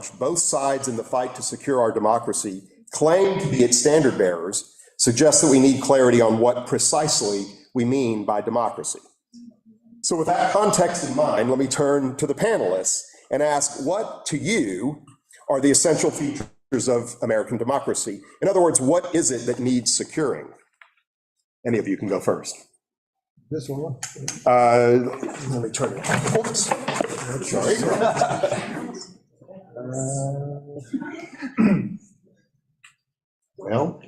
large, both sides in the fight to secure our democracy, claim to be its standard bearers, suggests that we need clarity on what precisely we mean by democracy. So with that context in mind, let me turn to the panelists and ask, what to you are the essential features of American democracy? In other words, what is it that needs securing? Any of you can go first. This one? Let me turn it. Sorry. Well,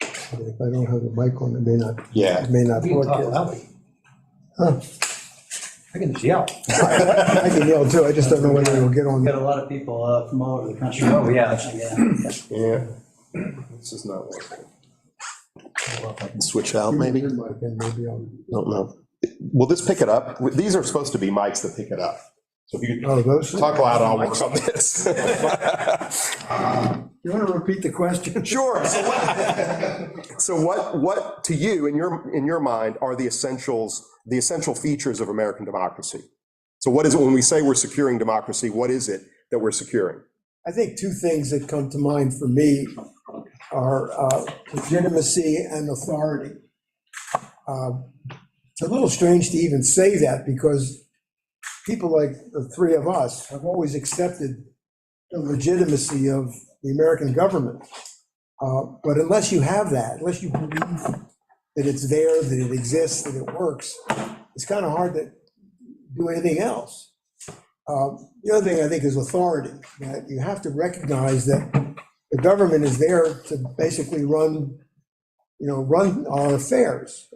if I don't have the mic on, it may not. yeah. It may not work. Huh. I can just yell. I can yell too. I just don't know whether it'll get on. Got a lot of people from all over the country. Oh, yeah. Yeah. This is not working. If I can switch out, maybe. Maybe I'll. Don't know. Will this pick it up? These are supposed to be mics that pick it up. So if you could those talk loud, I'll work on this. You want to repeat the question? Sure. So what to you, in your mind, are the essential features of American democracy? So what is it when we say we're securing democracy? What is it that we're securing? I think two things that come to mind for me are legitimacy and authority. It's a little strange to even say that because people like the three of us have always accepted the legitimacy of the American government. But unless you have that, unless you believe that it's there, that it exists, that it works, it's kind of hard to do anything else. The other thing I think is authority. That you have to recognize that the government is there to basically run our affairs.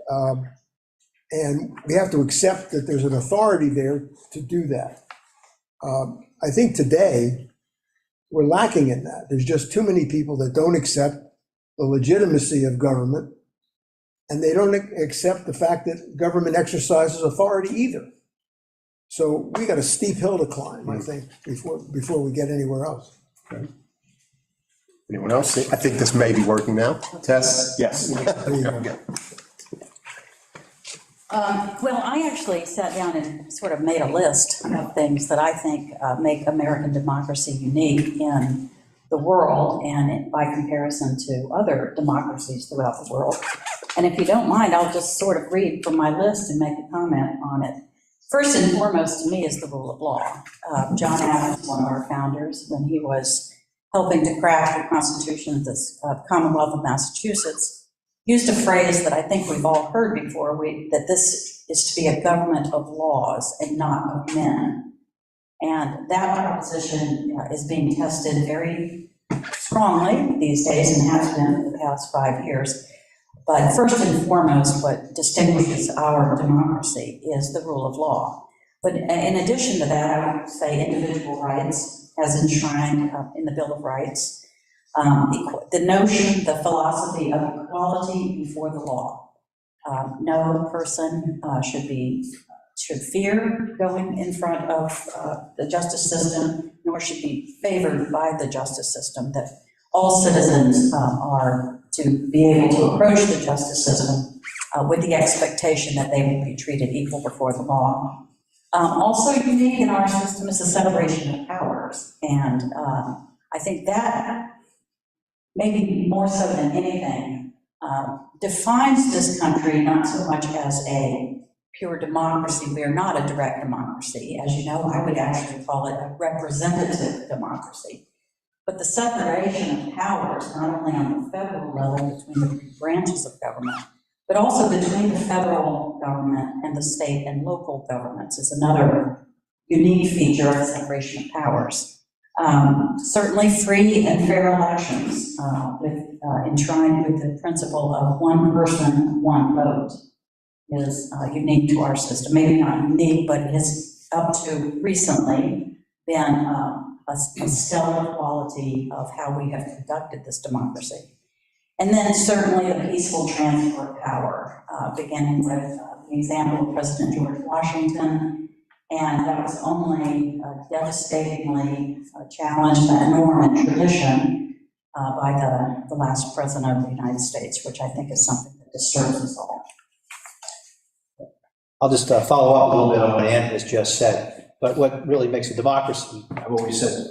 And we have to accept that there's an authority there to do that. I think today we're lacking in that. There's just too many people that don't accept the legitimacy of government, and they don't accept the fact that government exercises authority either. So we got a steep hill to climb, I think, before we get anywhere else. Okay. Anyone else? I think this may be working now. Tess? Yes. Well, I actually sat down and sort of made a list of things that I think make American democracy unique in the world and by comparison to other democracies throughout the world. And if you don't mind, I'll just sort of read from my list and make a comment on it. First and foremost to me is the rule of law. John Adams, one of our founders, when he was helping to craft the Constitution of the Commonwealth of Massachusetts, used a phrase that I think we've all heard before, that this is to be a government of laws and not of men. And that proposition is being tested very strongly these days and has been for the past 5 years. But first and foremost, what distinguishes our democracy is the rule of law. But in addition to that, I would say individual rights as enshrined in the Bill of Rights. The notion, the philosophy of equality before the law. No person should fear going in front of the justice system, nor should be favored by the justice system, that all citizens are to be able to approach the justice system with the expectation that they will be treated equal before the law. Also unique in our system is the separation of powers, and I think that maybe more so than anything, defines this country not so much as a pure democracy. We are not a direct democracy. As you know, I would actually call it a representative democracy. But the separation of powers, not only on the federal level between the three branches of government, but also between the federal government and the state and local governments, is another unique feature of the separation of powers. Certainly free and fair elections, enshrined with the principle of one person, one vote, is unique to our system. Maybe not unique, but it has up to recently been a stellar quality of how we have conducted this democracy. And then certainly the peaceful transfer of power, beginning with the example of President George Washington. And that was only devastatingly challenged, that norm and tradition, by the last president of the United States, which I think is something that disturbs us all. I'll just follow up a little bit on what Ann has just said. But what really makes a democracy, I've always said,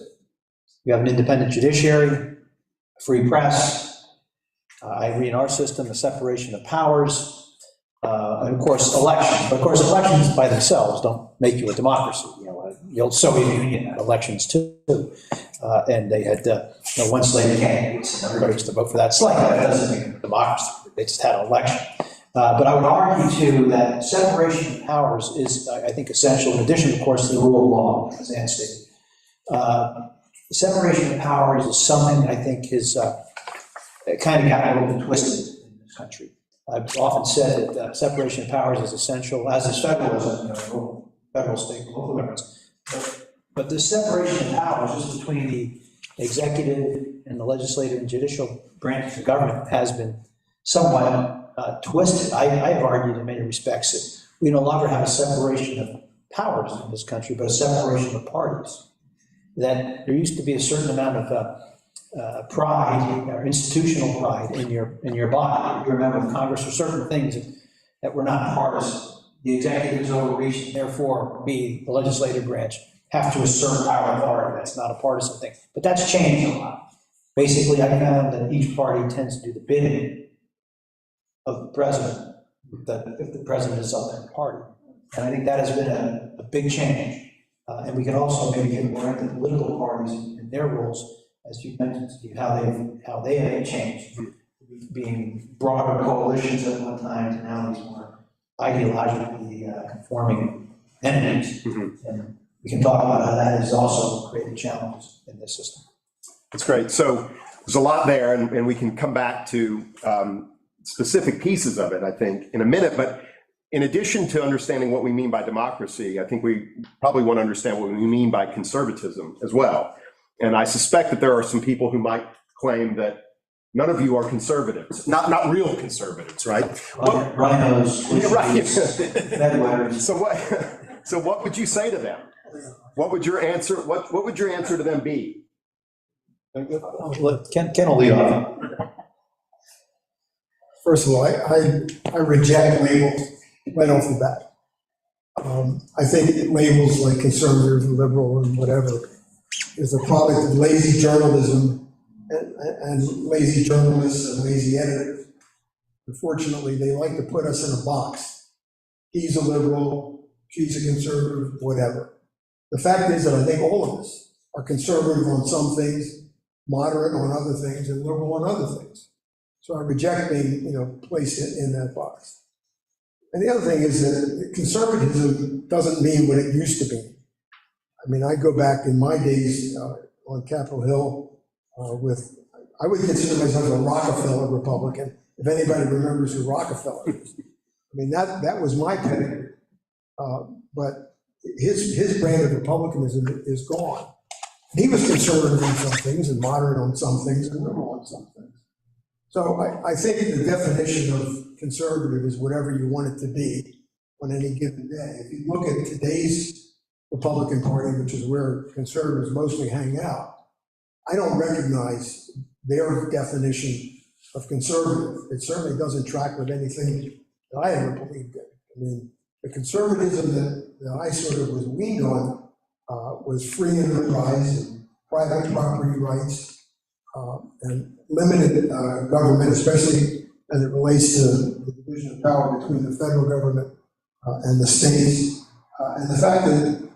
you have an independent judiciary, a free press, I agree in our system, a separation of powers, and of course, elections. But of course, elections by themselves don't make you a democracy. The old Soviet Union had elections too, and they had one slate candidates, and everybody was to vote for that slate. That doesn't make it a democracy. They just had an election. But I would argue too that separation of powers is, I think, essential. In addition, of course, to the rule of law, as Ann stated. Separation of powers is something I think is kind of got a little bit twisted in this country. I've often said that separation of powers is essential, as is federalism, federal, state, and local governments. But the separation of powers just between the executive and the legislative and judicial branches of government has been somewhat twisted. I have argued in many respects that we no longer have a separation of powers in this country, but a separation of parties. That there used to be a certain amount of pride or institutional pride in your body. You remember in Congress there were certain things that were not partisan. The executive is overreached, and therefore we, the legislative branch, have to assert our authority. That's not a partisan thing. But that's changed a lot. Basically, I found that each party tends to do the bidding of the president, if the president is of their party. And I think that has been a big change. And we can also maybe get more into political parties and their roles, as you mentioned, Steve, how they have changed, being broader coalitions at one time to now these more ideologically conforming entities. And we can talk about how that has also created challenges in this system. That's great. So there's a lot there, and we can come back to specific pieces of it, I think, in a minute. But in addition to understanding what we mean by democracy, I think we probably want to understand what we mean by conservatism as well. And I suspect that there are some people who might claim that none of you are conservatives, not real conservatives, right? Rhinos, right. bedwetters. So what would you say to them? What would your answer? What would your answer to them be? Ken will lead off. First of all, I reject labels right off the bat. I think labels like conservative and liberal and whatever is a product of lazy journalism and lazy journalists and lazy editors. Unfortunately, they like to put us in a box. He's a liberal, she's a conservative, whatever. The fact is that I think all of us are conservative on some things, moderate on other things, and liberal on other things. So I reject being, placed in that box. And the other thing is that conservatism doesn't mean what it used to be. I mean, I go back in my days on Capitol Hill I would consider myself a Rockefeller Republican, if anybody remembers who Rockefeller is. I mean, that was my pedigree. But his brand of republicanism is gone. He was conservative on some things and moderate on some things and liberal on some things. So I think the definition of conservative is whatever you want it to be on any given day. If you look at today's Republican Party, which is where conservatives mostly hang out, I don't recognize their definition of conservative. It certainly doesn't track with anything that I ever believed in. I mean, the conservatism that I sort of was weaned on was free enterprise and private property rights and limited government, especially as it relates to the division of power between the federal government and the states, and the fact that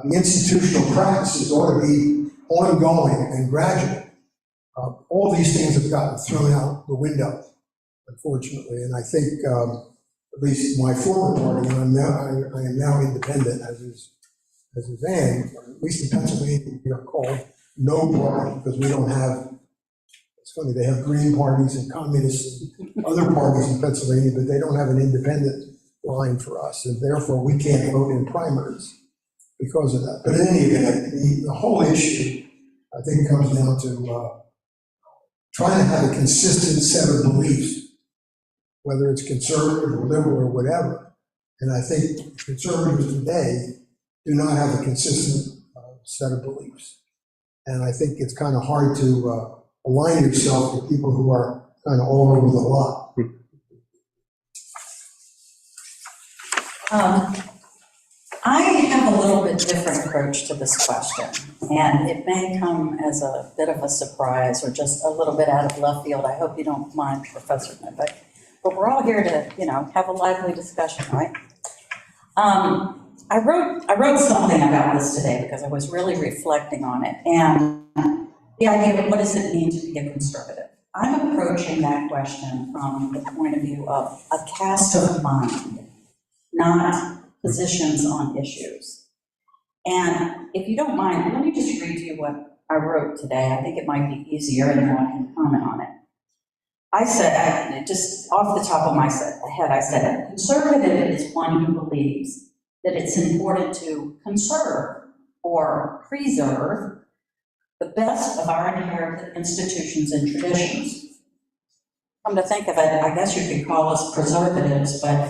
the institutional practices ought to be ongoing and gradual. All these things have gotten thrown out the window, unfortunately, and I think at least my former party, and I am now independent, as is Ann, or at least in Pennsylvania, we are called no party because we don't have. It's funny, they have green parties and communists and other parties in Pennsylvania, but they don't have an independent line for us, and therefore we can't vote in primaries because of that. But in any event, the whole issue, I think, comes down to trying to have a consistent set of beliefs, whether it's conservative or liberal or whatever. And I think conservatives today do not have a consistent set of beliefs. And I think it's kind of hard to align yourself with people who are kind of all over the lot. I have a little bit different approach to this question, and it may come as a bit of a surprise or just a little bit out of left field. I hope you don't mind, Professor Nivek, but we're all here to, have a lively discussion, right? I wrote something about this today because I was really reflecting on it, and the idea of what does it mean to be a conservative? I'm approaching that question from the point of view of a cast of mind, not positions on issues. And if you don't mind, let me just read to you what I wrote today. I think it might be easier, and then I can comment on it. I said, just off the top of my head, I said, a conservative is one who believes that it's important to conserve or preserve the best of our inherited institutions and traditions. Come to think of it, I guess you could call us preservatives, but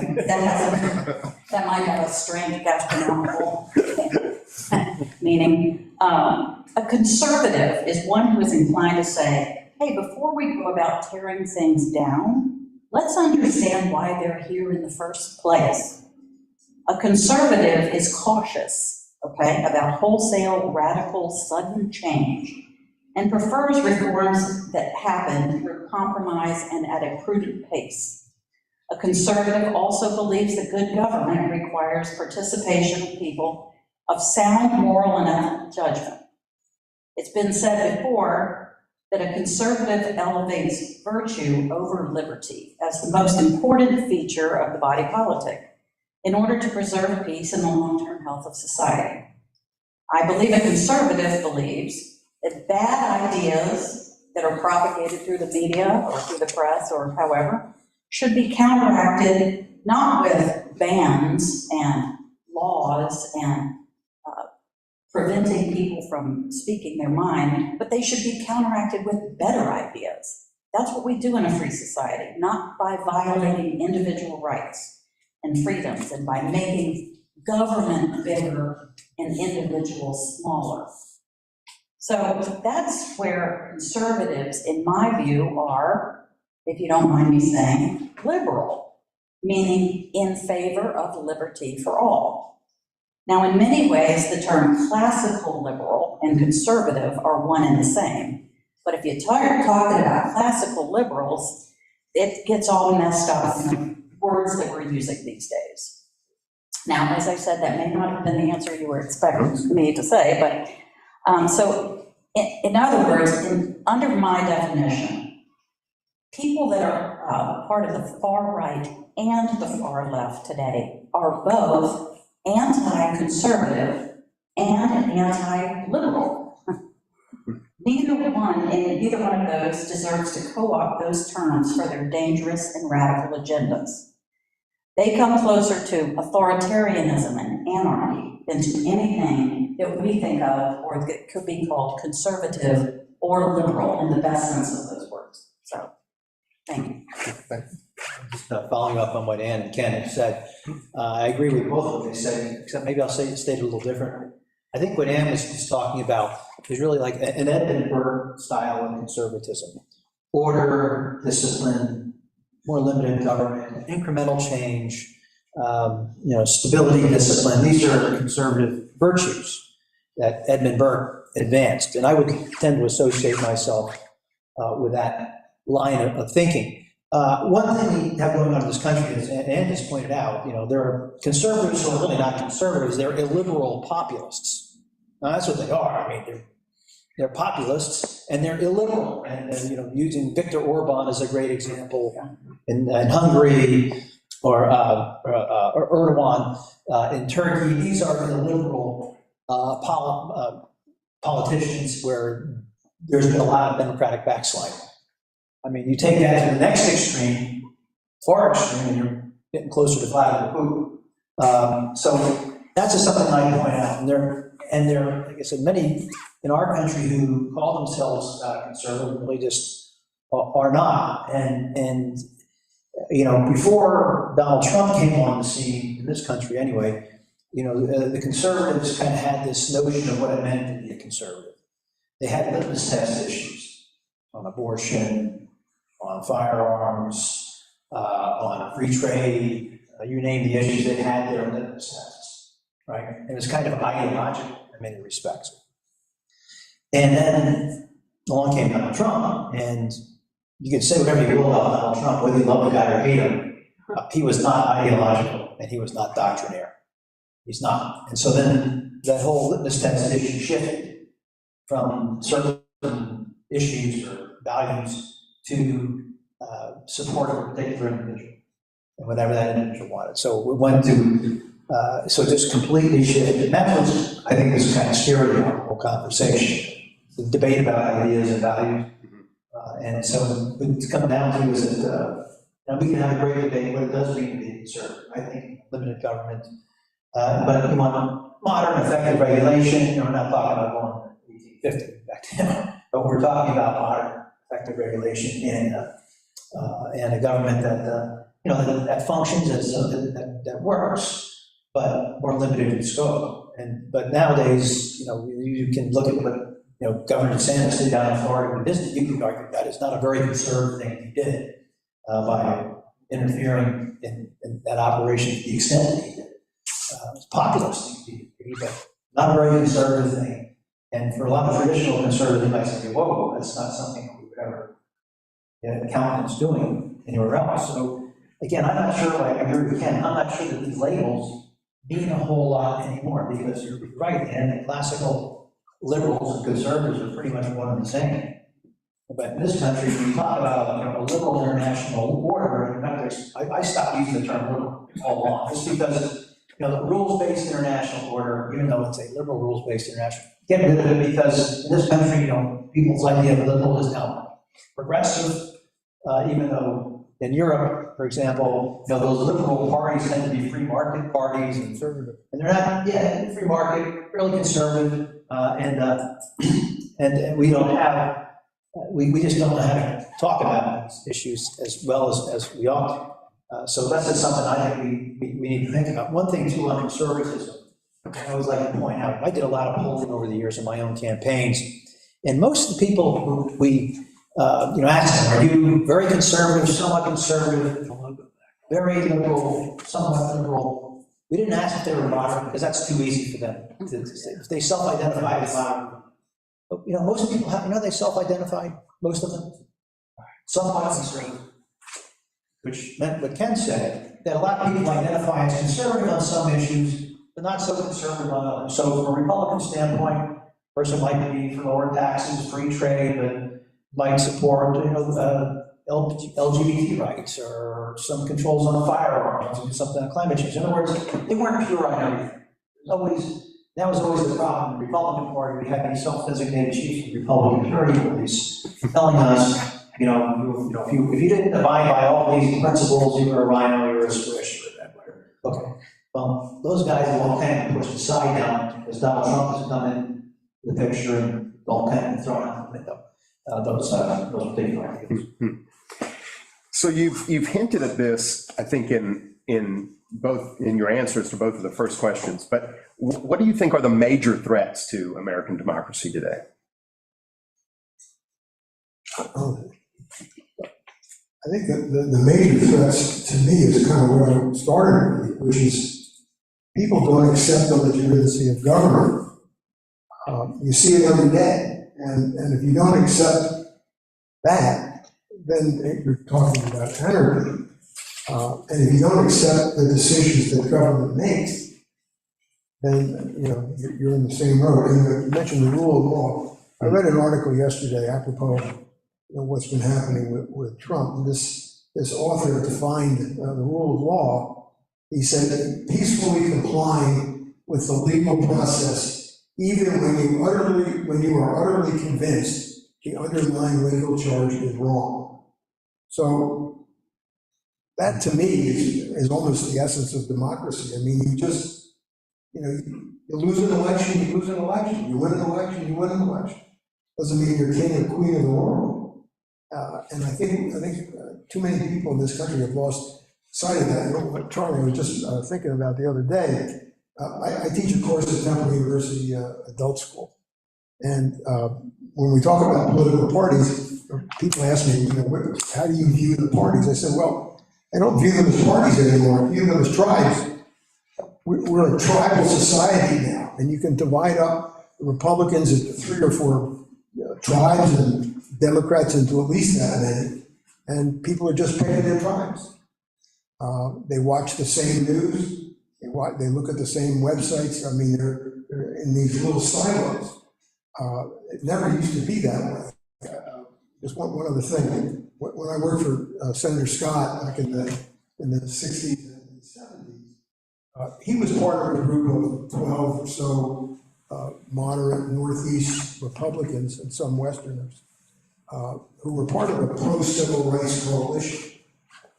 that might have a strange gastronomical meaning. A conservative is one who is inclined to say, hey, before we go about tearing things down, let's understand why they're here in the first place. A conservative is cautious, about wholesale, radical, sudden change, and prefers reforms that happen through compromise and at a prudent pace. A conservative also believes that good government requires participation of people of sound moral and ethical judgment. It's been said before that a conservative elevates virtue over liberty as the most important feature of the body politic in order to preserve peace and the long-term health of society. I believe a conservative believes that bad ideas that are propagated through the media or through the press or however should be counteracted not with bans and laws and preventing people from speaking their mind, but they should be counteracted with better ideas. That's what we do in a free society, not by violating individual rights and freedoms and by making government bigger and individuals smaller. So that's where conservatives, in my view, are, if you don't mind me saying, liberal, meaning in favor of liberty for all. Now, in many ways, the term classical liberal and conservative are one and the same. But if you start talking about classical liberals, it gets all messed up in the words that we're using these days. Now, as I said, that may not have been the answer you were expecting me to say, but so in other words, under my definition, people that are part of the far right and the far left today are both anti-conservative and anti-liberal. Neither one of those deserves to co-opt those terms for their dangerous and radical agendas. They come closer to authoritarianism and anarchy than to anything that we think of or that could be called conservative or liberal in the best sense of those words. So, thank you. Just following up on what Ann and Ken have said, I agree with both of what they said, except maybe I'll state it a little differently. I think what Ann was just talking about is really like an Edinburgh style of conservatism. Order, discipline, more limited government, incremental change, stability, discipline. These are conservative virtues that Edmund Burke advanced. And I would tend to associate myself with that line of thinking. One thing we have going on in this country is, and Ann just pointed out, there are conservatives who are really not conservatives, they're illiberal populists. Now, that's what they are. I mean, they're populists and they're illiberal. And using Viktor Orban as a great example in Hungary or Erdogan in Turkey, these are illiberal politicians where there's been a lot of democratic backsliding. I mean, you take that to the next extreme, far extreme, and you're getting closer to Vladimir Putin. So that's just something I point out. And there, like I said, many in our country who call themselves conservative really just are not. And before Donald Trump came on the scene, in this country anyway, the conservatives kind of had this notion of what it meant to be a conservative. They had litmus test issues on abortion, on firearms, on free trade, you name the issues, they had their litmus tests. right? It was kind of ideological in many respects. And then along came Donald Trump, and you can say whatever you will about Donald Trump, whether you love the guy or hate him, he was not ideological, and he was not doctrinaire. He's not. And so then that whole litmus test issue shifted from certain issues or values to support of a particular individual, and whatever that individual wanted. So we went to, so just completely shifted. And that was, I think, this kind of scary whole conversation, the debate about ideas and values. And so what it's come down to is that, we can have a great debate what it does mean to be conservative. I think limited government, but you want modern, effective regulation. We're not talking about going 1850 back then, but we're talking about modern, effective regulation and a government that that functions as that works, but more limited in scope. But nowadays, you can look at what Governor DeSantis did down in Florida with Disney. You can argue that it's not a very conservative thing he did by interfering in that operation to the extent that he did. It's a populist thing he did, but not a very conservative thing. And for a lot of traditional conservatives, they might say, whoa, that's not something we would ever count as doing anywhere else. So again, I'm not sure, I agree with Ken, I'm not sure that these labels mean a whole lot anymore, because you're right, and the classical liberals and conservatives are pretty much one and the same. But in this country, when you talk about a liberal international order, I stopped using the term liberal all along, just because the rules-based international order, even though it's a liberal rules-based international, get rid of it, because in this country, people's idea of liberal is now progressive, even though in Europe, for example, those liberal parties tend to be free market parties and conservative, and they're not, free market, really conservative, and we don't have. We just don't know how to talk about these issues as well as we ought to. So that's just something I think we need to think about. One thing too on conservatism, I always like to point out, I did a lot of polling over the years in my own campaigns, and most of the people who we asked them, are you very conservative, somewhat conservative, very liberal, somewhat liberal? We didn't ask if they were moderate, because that's too easy for them to say. If they self-identify as moderate. But, most people have, they self-identified, most of them, somewhat conservative, which meant what Ken said, that a lot of people identify as conservative on some issues, but not so conservative on others. So from a Republican standpoint, a person might be for lower taxes, free trade, but might support, LGBT rights or some controls on firearms or something on climate change. In other words, they weren't pure on everything. That was always the problem. The Republican Party, we had these self-designated chiefs of the Republican Security Police telling us, if you didn't abide by all these principles, you were a rhino, you were a squish, or whatever. Okay, well, those guys have all kind of pushed aside now, as Donald Trump has come in the picture and all kind of thrown out the window. Those particular ideas. So you've hinted at this, I think, in your answers to both of the first questions, but what do you think are the major threats to American democracy today? I think that the major threats to me is kind of where I started with, which is people don't accept the legitimacy of government. You see it every day, and if you don't accept that, then you're talking about anarchy. And if you don't accept the decisions that government makes, then you're in the same road. And you mentioned the rule of law. I read an article yesterday apropos what's been happening with Trump. And this author defined the rule of law. He said that peacefully complying with the legal process, even when you are utterly convinced the underlying legal charge is wrong. So that to me is almost the essence of democracy. I mean, you lose an election, you lose an election. You win an election, you win an election. Doesn't mean you're king or queen of the world. And I think too many people in this country have lost sight of that. What Charlie was just thinking about the other day. I teach a course at Temple University Adult School. And when we talk about political parties, people ask me, how do you view the parties? I said, well, I don't view them as parties anymore. I view them as tribes. we're a tribal society now, and you can divide up the Republicans into 3 or 4 tribes and Democrats into at least that many, and people are just paying their tribes. They watch the same news, they look at the same websites. I mean, they're in these little silos. It never used to be that way. Just one other thing. When I worked for Senator Scott back in the 60s and 70s, he was part of a group of 12 or so moderate Northeast Republicans and some Westerners who were part of a pro-civil rights coalition.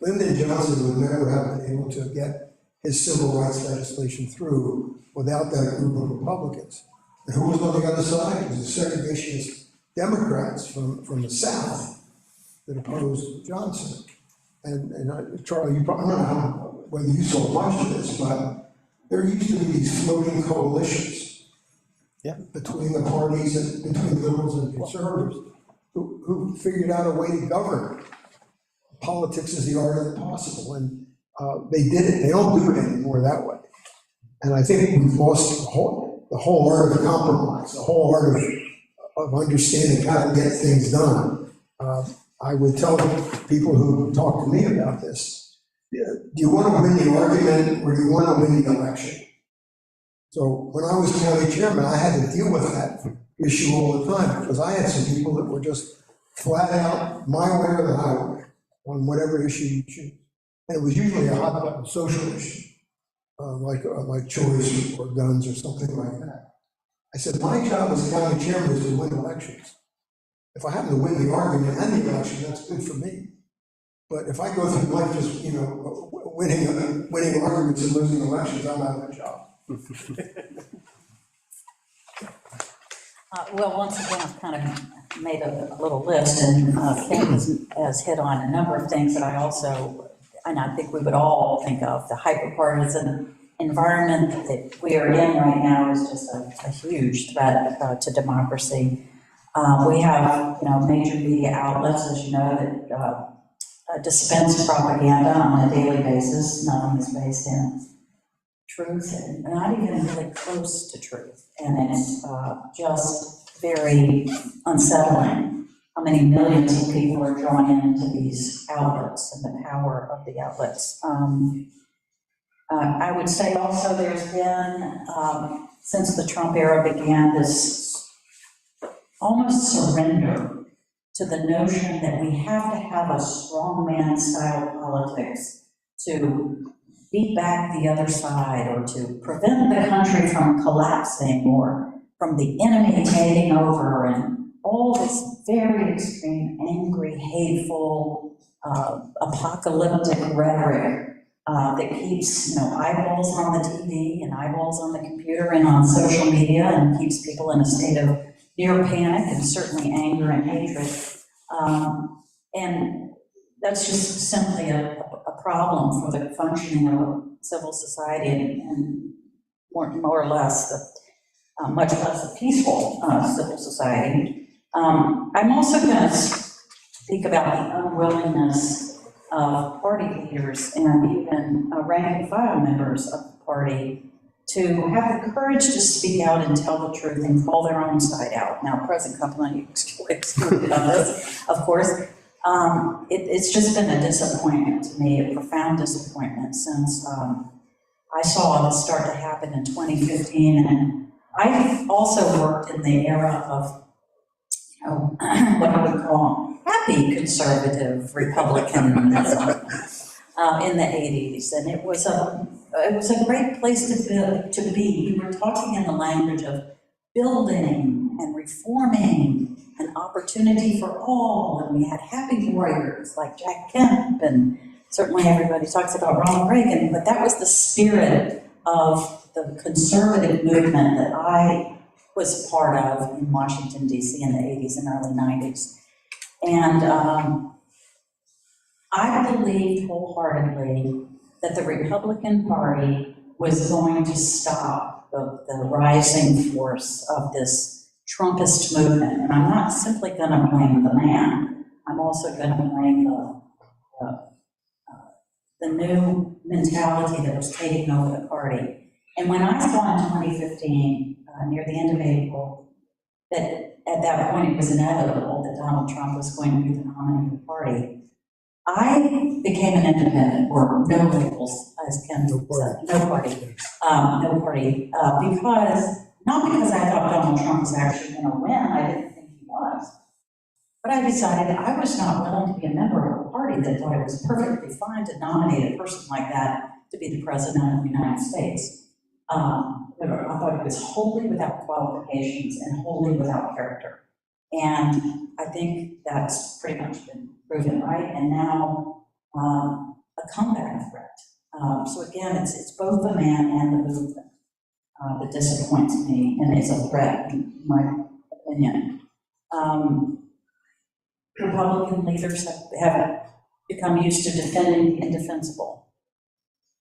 Lyndon Johnson would never have been able to get his civil rights legislation through without that group of Republicans. And who was on the other side? It was the segregationist Democrats from the South that opposed Johnson. And Charlie, you probably, I don't know whether you saw much of this, but there used to be these floating coalitions between the parties and between liberals and conservatives who figured out a way to govern. Politics is the art of the possible, and they did it. They don't do it anymore that way. And I think we've lost the whole art of compromise, the whole art of understanding how to get things done. I would tell people who talk to me about this, do you want to win the argument or do you want to win the election? So when I was county chairman, I had to deal with that issue all the time because I had some people that were just flat out my way or the highway on whatever issue you choose. And it was usually a hot button social issue, like choice or guns or something like that. I said, my job as county chairman is to win elections. If I happen to win the argument and the election, that's good for me. But if I go through life just, winning arguments and losing elections, I'm out of a job. Well, once again, I've kind of made a little list, and Ken has hit on a number of things that I also, and I think we would all think of. The hyperpartisan environment that we are in right now is just a huge threat to democracy. We have, major media outlets, as you know, that dispense propaganda on a daily basis. Nothing is based in truth, and not even really close to truth. And it's just very unsettling how many millions of people are drawn into these outlets and the power of the outlets. I would say also there's been, since the Trump era began, this almost surrender to the notion that we have to have a strongman style politics to beat back the other side or to prevent the country from collapsing or from the enemy taking over, and all this very extreme, angry, hateful, apocalyptic rhetoric that keeps eyeballs on the TV and eyeballs on the computer and on social media and keeps people in a state of near panic and certainly anger and hatred. And that's just simply a problem for the functioning of civil society and more or less, much less a peaceful civil society. I'm also going to speak about the unwillingness of party leaders and even rank and file members of the party to have the courage to speak out and tell the truth and call their own side out. Now, present company excluded on this, of course. It's just been a disappointment to me, a profound disappointment since I saw this start to happen in 2015. And I also worked in the era of, what I would call happy conservative Republicanism in the 80s. And it was a great place to be. We were talking in the language of building and reforming an opportunity for all, and we had happy warriors like Jack Kemp, and certainly everybody talks about Ronald Reagan, but that was the spirit of the conservative movement that I was part of in Washington, D.C. in the 80s and early 90s. And I believed wholeheartedly that the Republican Party was going to stop the rising force of this Trumpist movement. And I'm not simply going to blame the man. I'm also going to blame the new mentality that was taking over the party. And when I saw in 2015, near the end of April, that at that point it was inevitable that Donald Trump was going to be the nominee of the party, I became an independent, or no labels, as Ken said, no party, because, not because I thought Donald Trump was actually going to win, I didn't think he was, but I decided I was not willing to be a member of a party that thought it was perfectly fine to nominate a person like that to be the president of the United States. I thought it was wholly without qualifications and wholly without character. And I think that's pretty much been proven right. And now a comeback threat. So again, it's both the man and the movement that disappoints me and is a threat, in my opinion. Republican leaders have become used to defending the indefensible.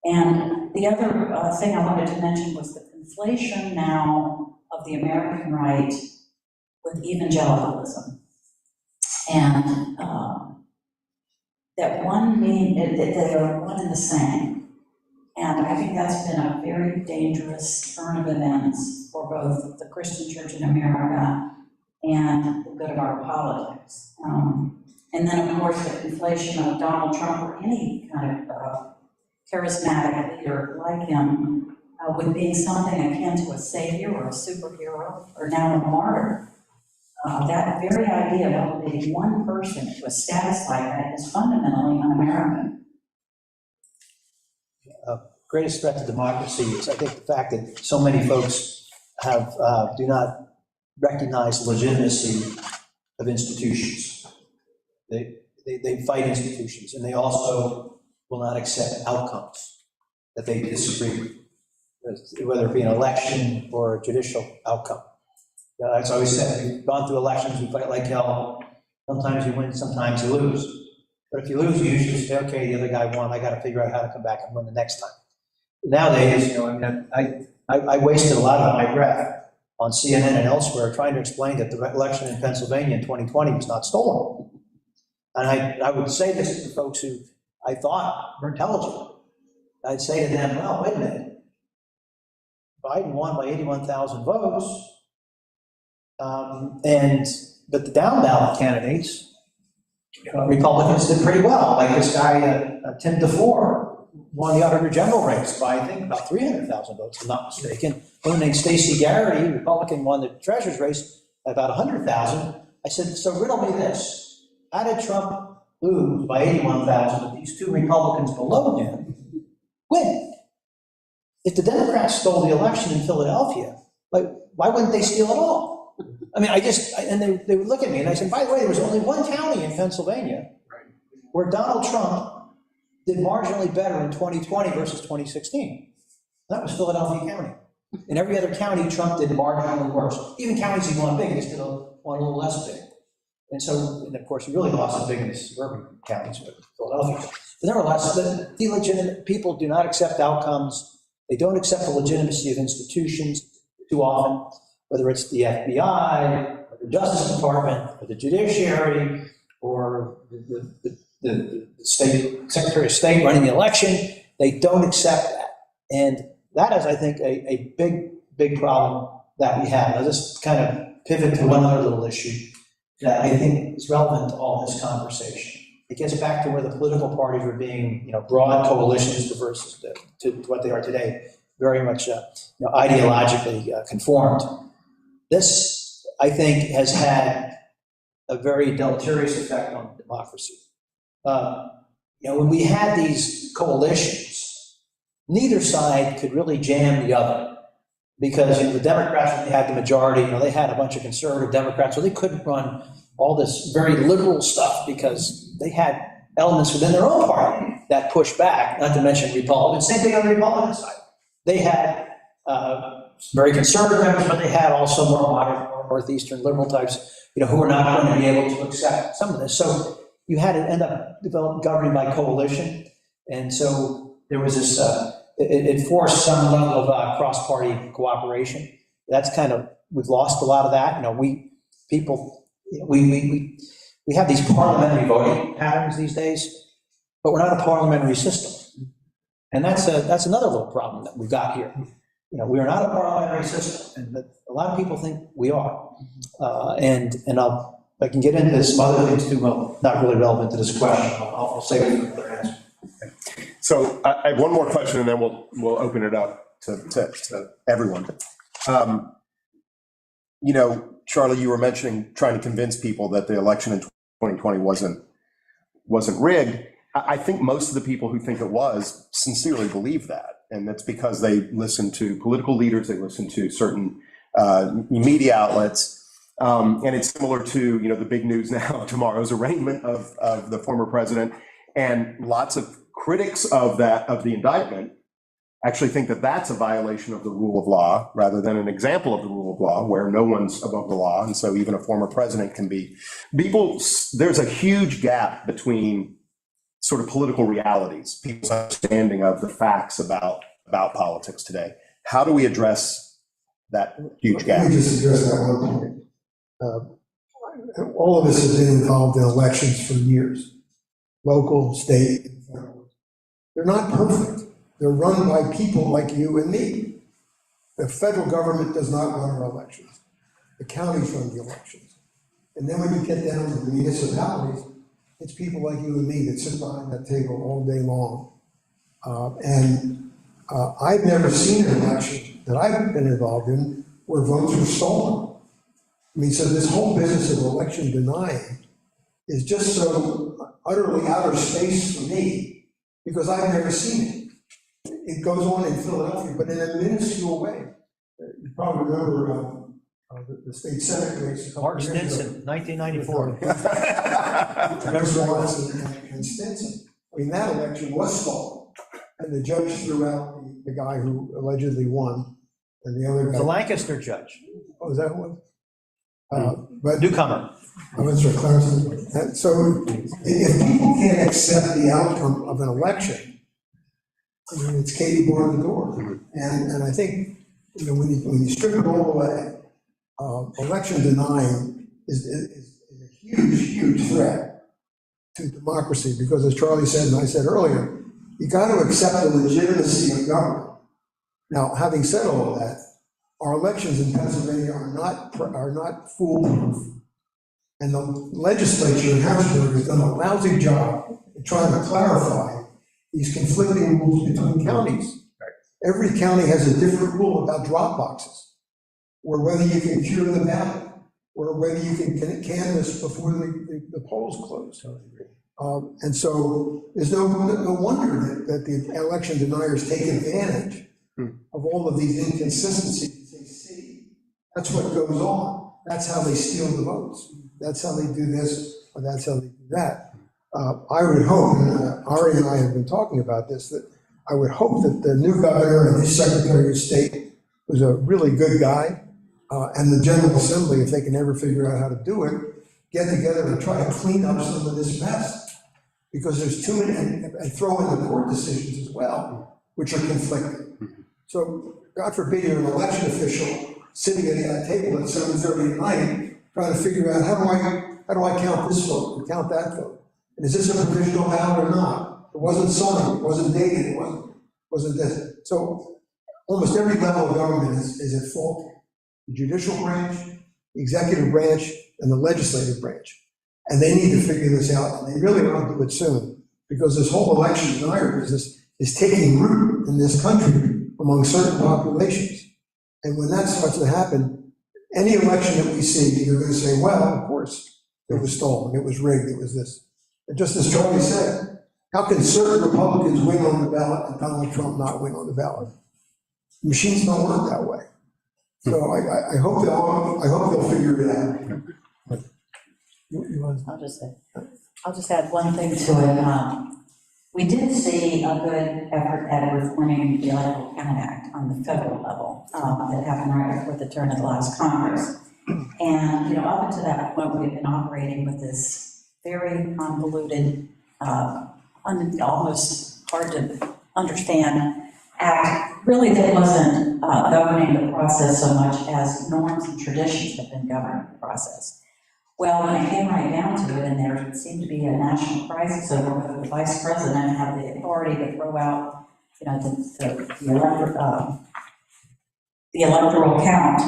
And the other thing I wanted to mention was the conflation now of the American right with evangelicalism. And that they are one and the same. And I think that's been a very dangerous turn of events for both the Christian church in America and the good of our politics. And then, of course, the conflation of Donald Trump or any kind of charismatic leader like him with being something akin to a savior or a superhero or now a martyr. That very idea of elevating one person to a status like that is fundamentally un-American. Greatest threat to democracy is, I think, the fact that so many folks do not recognize the legitimacy of institutions. They fight institutions, and they also will not accept outcomes that they disagree with, whether it be an election or a judicial outcome. As I always said, we've gone through elections, we fight like hell. Sometimes you win, sometimes you lose. But if you lose, you usually say, okay, the other guy won, I got to figure out how to come back and win the next time. Nowadays, I wasted a lot of my breath on CNN and elsewhere trying to explain that the election in Pennsylvania in 2020 was not stolen. And I would say this to folks who I thought were intelligent. I'd say to them, well, wait a minute. Biden won by 81,000 votes. But the down ballot candidates, Republicans did pretty well. Like this guy, Tim DeFore, won the Auditor General race by, I think, about 300,000 votes, if I'm not mistaken. Woman named Stacey Garrity, Republican, won the Treasurer's race by about 100,000. I said, so riddle me this. How did Trump lose by 81,000 if these two Republicans below him win? If the Democrats stole the election in Philadelphia, like, why wouldn't they steal it all? I mean, and they would look at me and I said, by the way, there was only one county in Pennsylvania where Donald Trump did marginally better in 2020 versus 2016. That was Philadelphia County. In every other county, Trump did marginally worse. Even counties he won big, he still won a little less big. And so, and of course, he really lost as big in the suburban counties with Philadelphia. But nevertheless, the illegitimate people do not accept outcomes. They don't accept the legitimacy of institutions too often, whether it's the FBI, or the Justice Department, or the judiciary, or the state Secretary of State running the election. They don't accept that. And that is, I think, a big problem that we have. I'll just kind of pivot to one other little issue that I think is relevant to all this conversation. It gets back to where the political parties were being, broad coalitions versus to what they are today, very much ideologically conformed. This, I think, has had a very deleterious effect on democracy. When we had these coalitions, neither side could really jam the other because the Democrats, when they had the majority, they had a bunch of conservative Democrats, so they couldn't run all this very liberal stuff because they had elements within their own party that pushed back, not to mention Republicans. Same thing on the Republican side. They had very conservative members, but they had also more moderate, more northeastern liberal types, who were not going to be able to accept some of this. So you had to end up governing by coalition. And so there was this, it forced some level of cross-party cooperation. That's we've lost a lot of that. We have these parliamentary voting patterns these days, but we're not a parliamentary system. And that's another little problem that we've got here. we are not a parliamentary system, and a lot of people think we are. And I can get into some other things too, well, not really relevant to this question. I'll save it for another answer. So I have one more question, and then we'll open it up to everyone. Charlie, you were mentioning trying to convince people that the election in 2020 wasn't rigged. I think most of the people who think it was sincerely believe that, and that's because they listen to political leaders, they listen to certain media outlets, and it's similar to the big news now, tomorrow's arraignment of the former president, and lots of critics of the indictment actually think that that's a violation of the rule of law rather than an example of the rule of law where no one's above the law, and so even a former president can be. There's a huge gap between sort of political realities, people's understanding of the facts about politics today. How do we address that huge gap? Let me just address that one point. All of us have been involved in elections for years, local, state, and federal. They're not perfect. They're run by people like you and me. The federal government does not run our elections. The counties run the elections. And then when you get down to the municipalities, it's people like you and me that sit behind that table all day long. I've never seen an election that I've been involved in where votes were stolen. I mean, so this whole business of election denying is just so utterly outer space for me because I've never seen it. It goes on in Philadelphia, but in a minuscule way. You probably remember the state senate race. Mark Stinson, 1994. And Stinson. I mean, that election was stolen. And the judge threw out the guy who allegedly won, and the other guy. The Lancaster judge. Oh, is that who it was? But Newcomer. I was for Clarence. So if people can't accept the outcome of an election, I mean, it's Katie bar the door. And I think, when you strip it all away, election denying is a huge, huge threat to democracy, because as Charlie said, and I said earlier, you got to accept the legitimacy of government. Now, having said all of that, our elections in Pennsylvania are not foolproof. And the legislature in Harrisburg has done a lousy job in trying to clarify these conflicting rules between counties. Every county has a different rule about drop boxes, or whether you can cure the ballot, or whether you can canvass before the polls close. And so there's no wonder that the election deniers take advantage of all of these inconsistencies. They see that's what goes on. That's how they steal the votes. That's how they do this, or that's how they do that. I would hope, and Ari and I have been talking about this, that I would hope that the new governor and his secretary of state, who's a really good guy, and the General Assembly, if they can ever figure out how to do it, get together and try to clean up some of this mess. Because there's too many, and throw in the court decisions as well, which are conflicting. So God forbid you're an election official sitting at that table at 7:30 at night, trying to figure out how do I count this vote and count that vote? And is this a provisional ballot or not? It wasn't signed, it wasn't dated, it wasn't this. So almost every level of government is at fault. The judicial branch, the executive branch, and the legislative branch. And they need to figure this out, and they really want to do it soon, because this whole election denier business is taking root in this country among certain populations. And when that starts to happen, any election that we see, you're going to say, well, of course, it was stolen, it was rigged, it was this. And just as Charlie said, how can certain Republicans win on the ballot and Donald Trump not win on the ballot? Machines don't work that way. So I hope they'll figure it out. I'll just add one thing to it. We did see a good effort at reforming the Electoral Count Act on the federal level that happened right before the turn of the last Congress. And, up until that point, we've been operating with this very convoluted, almost hard to understand act, really that wasn't governing the process so much as norms and traditions have been governing the process. Well, when it came right down to it, and there seemed to be a national crisis over whether the vice president had the authority to throw out, the the electoral count,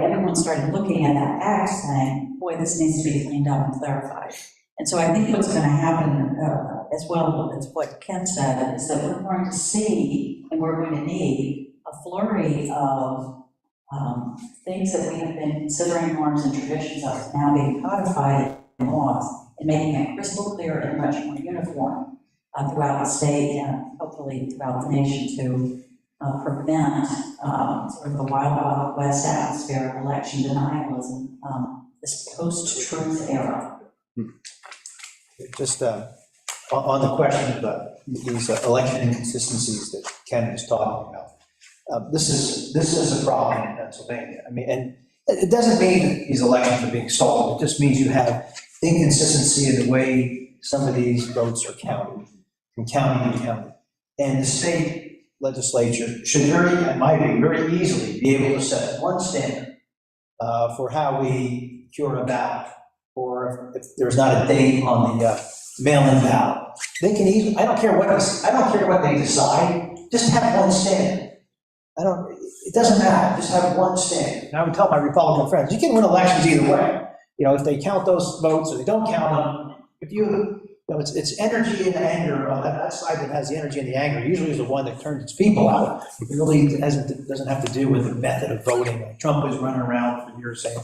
everyone started looking at that act saying, boy, this needs to be cleaned up and clarified. And so I think what's going to happen as well as what Ken said is that we're going to see, and we're going to need a flurry of things that we have been considering norms and traditions of now being codified in laws and making it crystal clear and much more uniform throughout the state and hopefully throughout the nation to prevent sort of the wild west atmosphere of election denialism, this post-truth era. Just on the question of these election inconsistencies that Ken was talking about, this is a problem in Pennsylvania. I mean, and it doesn't mean that these elections are being stolen. It just means you have inconsistency in the way some of these votes are counted, from county to county. And the state legislature should in my view, very easily be able to set one standard for how we cure a ballot, or if there's not a date on the mail-in ballot. They can easily, I don't care what they decide, just have one standard. It doesn't matter, just have one standard. And I would tell my Republican friends, you can win elections either way. If they count those votes or they don't count them, it's energy and anger. That side that has the energy and the anger usually is the one that turns its people out. It really doesn't have to do with the method of voting. Like Trump was running around for years saying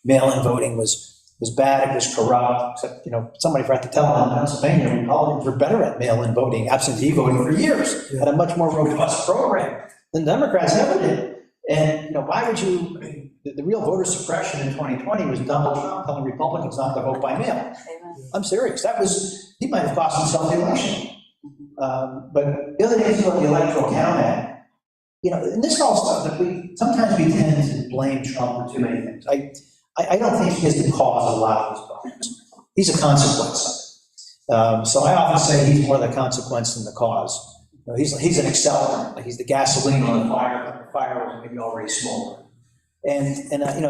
mail-in voting was bad, it was corrupt. Except, somebody forgot to tell him in Pennsylvania, Republicans were better at mail-in voting, absentee voting for years, had a much more robust program than Democrats ever did. And why would you? The real voter suppression in 2020 was Donald Trump telling Republicans not to vote by mail. Amen. I'm serious. He might have cost himself the election. But the other thing is about the Electoral Count Act. And this all stuff that sometimes we tend to blame Trump for too many things. I don't think he is the cause of a lot of these problems. He's a consequence. So I often say he's more the consequence than the cause. He's an accelerant. Like he's the gasoline on the fire. The fire was maybe already smoldering. And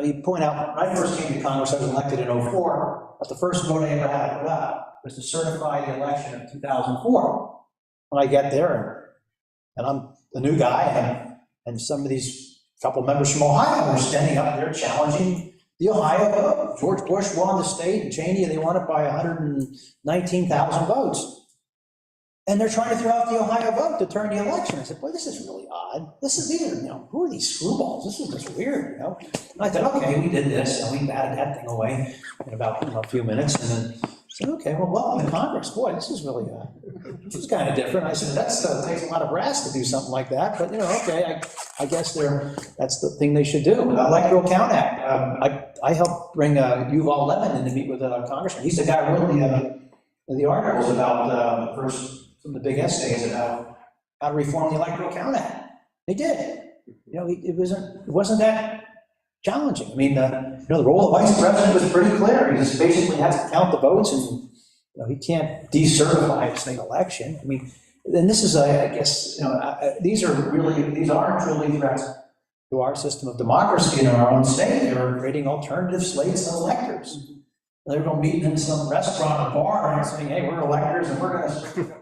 you point out, when I first came to Congress, I was elected in '04, but the first vote I ever had to put out was to certify the election of 2004. When I get there, and I'm a new guy, and some of these couple members from Ohio were standing up there challenging the Ohio vote. George Bush won the state, and Cheney, they won it by 119,000 votes. And they're trying to throw out the Ohio vote to turn the election. I said, boy, this is really odd. Who are these screwballs? This is just weird, And I thought, okay, we did this, and we batted that thing away in about a few minutes, and then I said, okay, well, welcome to Congress. Boy, this is really, this is kind of different. I said, that takes a lot of brass to do something like that, but, okay, I guess that's the thing they should do. Electoral Count Act. I helped bring Yuval Levin in to meet with a congressman. He's the guy who wrote the articles about some of the big essays about how to reform the Electoral Count Act. They did. It wasn't that challenging. I mean, the role of vice president was pretty clear. He just basically has to count the votes, and he can't decertify a state election. I mean, and this is, I guess, these aren't truly threats to our system of democracy in our own state. They're creating alternative slates of electors. They're going to meet in some restaurant or bar and saying, hey, we're electors, and we're going to.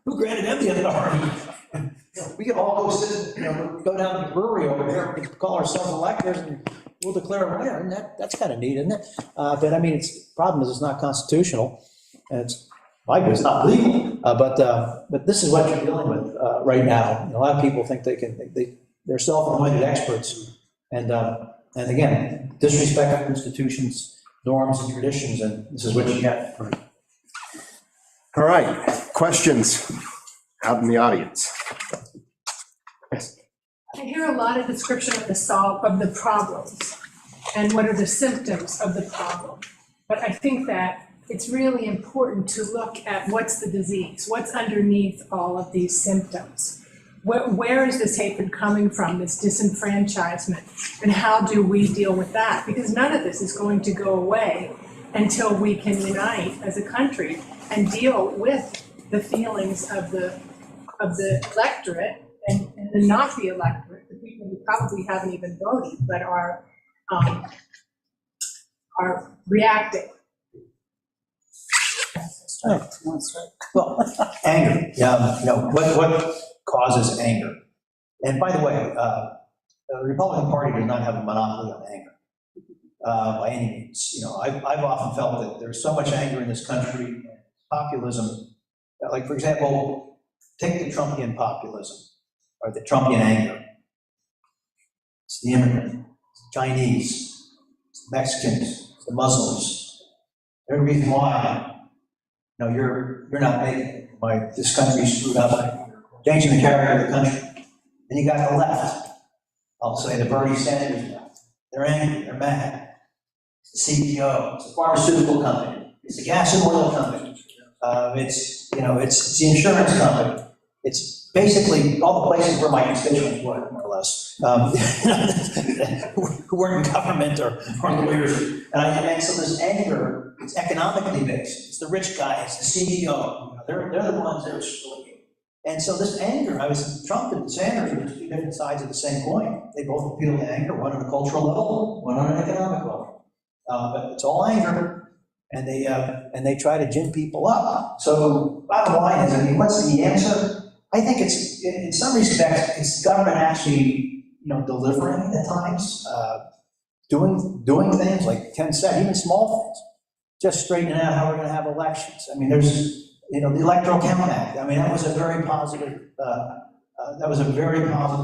Who granted them the authority? We could all go sit, go down to the brewery over there, and call ourselves electors, and we'll declare a winner, and that's kind of neat, isn't it? But I mean, the problem is it's not constitutional, and it's not legal. But this is what you're dealing with right now. A lot of people think they're self-appointed experts, and again, disrespect of institutions, norms, and traditions, and this is what you get. All right, questions out in the audience? Yes. I hear a lot of description of the problems and what are the symptoms of the problem. But I think that it's really important to look at what's the disease, what's underneath all of these symptoms. Where is this hatred coming from, this disenfranchisement, and how do we deal with that? Because none of this is going to go away until we can unite as a country and deal with the feelings of the electorate and not the electorate, the people who probably haven't even voted but are reacting. Well, anger. What causes anger? And by the way, the Republican Party does not have a monopoly on anger by any means. You know, I've often felt that there's so much anger in this country, populism. Like, for example, take the Trumpian populism or the Trumpian anger. It's the immigrant, it's the Chinese, it's the Mexicans, it's the Muslims. They're the reason why, you know, you're not making it. Why this country's screwed up, changing the character of the country. And you got the left. I'll say the Bernie Sanders left. They're angry, they're mad. It's the CEO, it's the pharmaceutical company, it's the gas and oil company. It's, you know, it's the insurance company. It's basically all the places where my constituents work, more or less, who weren't in government or in leadership. And so this anger, it's economically based. It's the rich guys, the CEO. You know, they're the ones that are splitting. And so this anger, Trump and Sanders are just two different sides of the same coin. They both appeal to anger, one on a cultural level, one on an economic level. But it's all anger. And they try to gin people up. So bottom line is, I mean, what's the answer? I think it's, in some respects, it's government actually, you know, delivering at times, doing things like Ken said, even small things, just straightening out how we're going to have elections. I mean, there's, you know, the Electoral Count Act. I mean, that was a very positive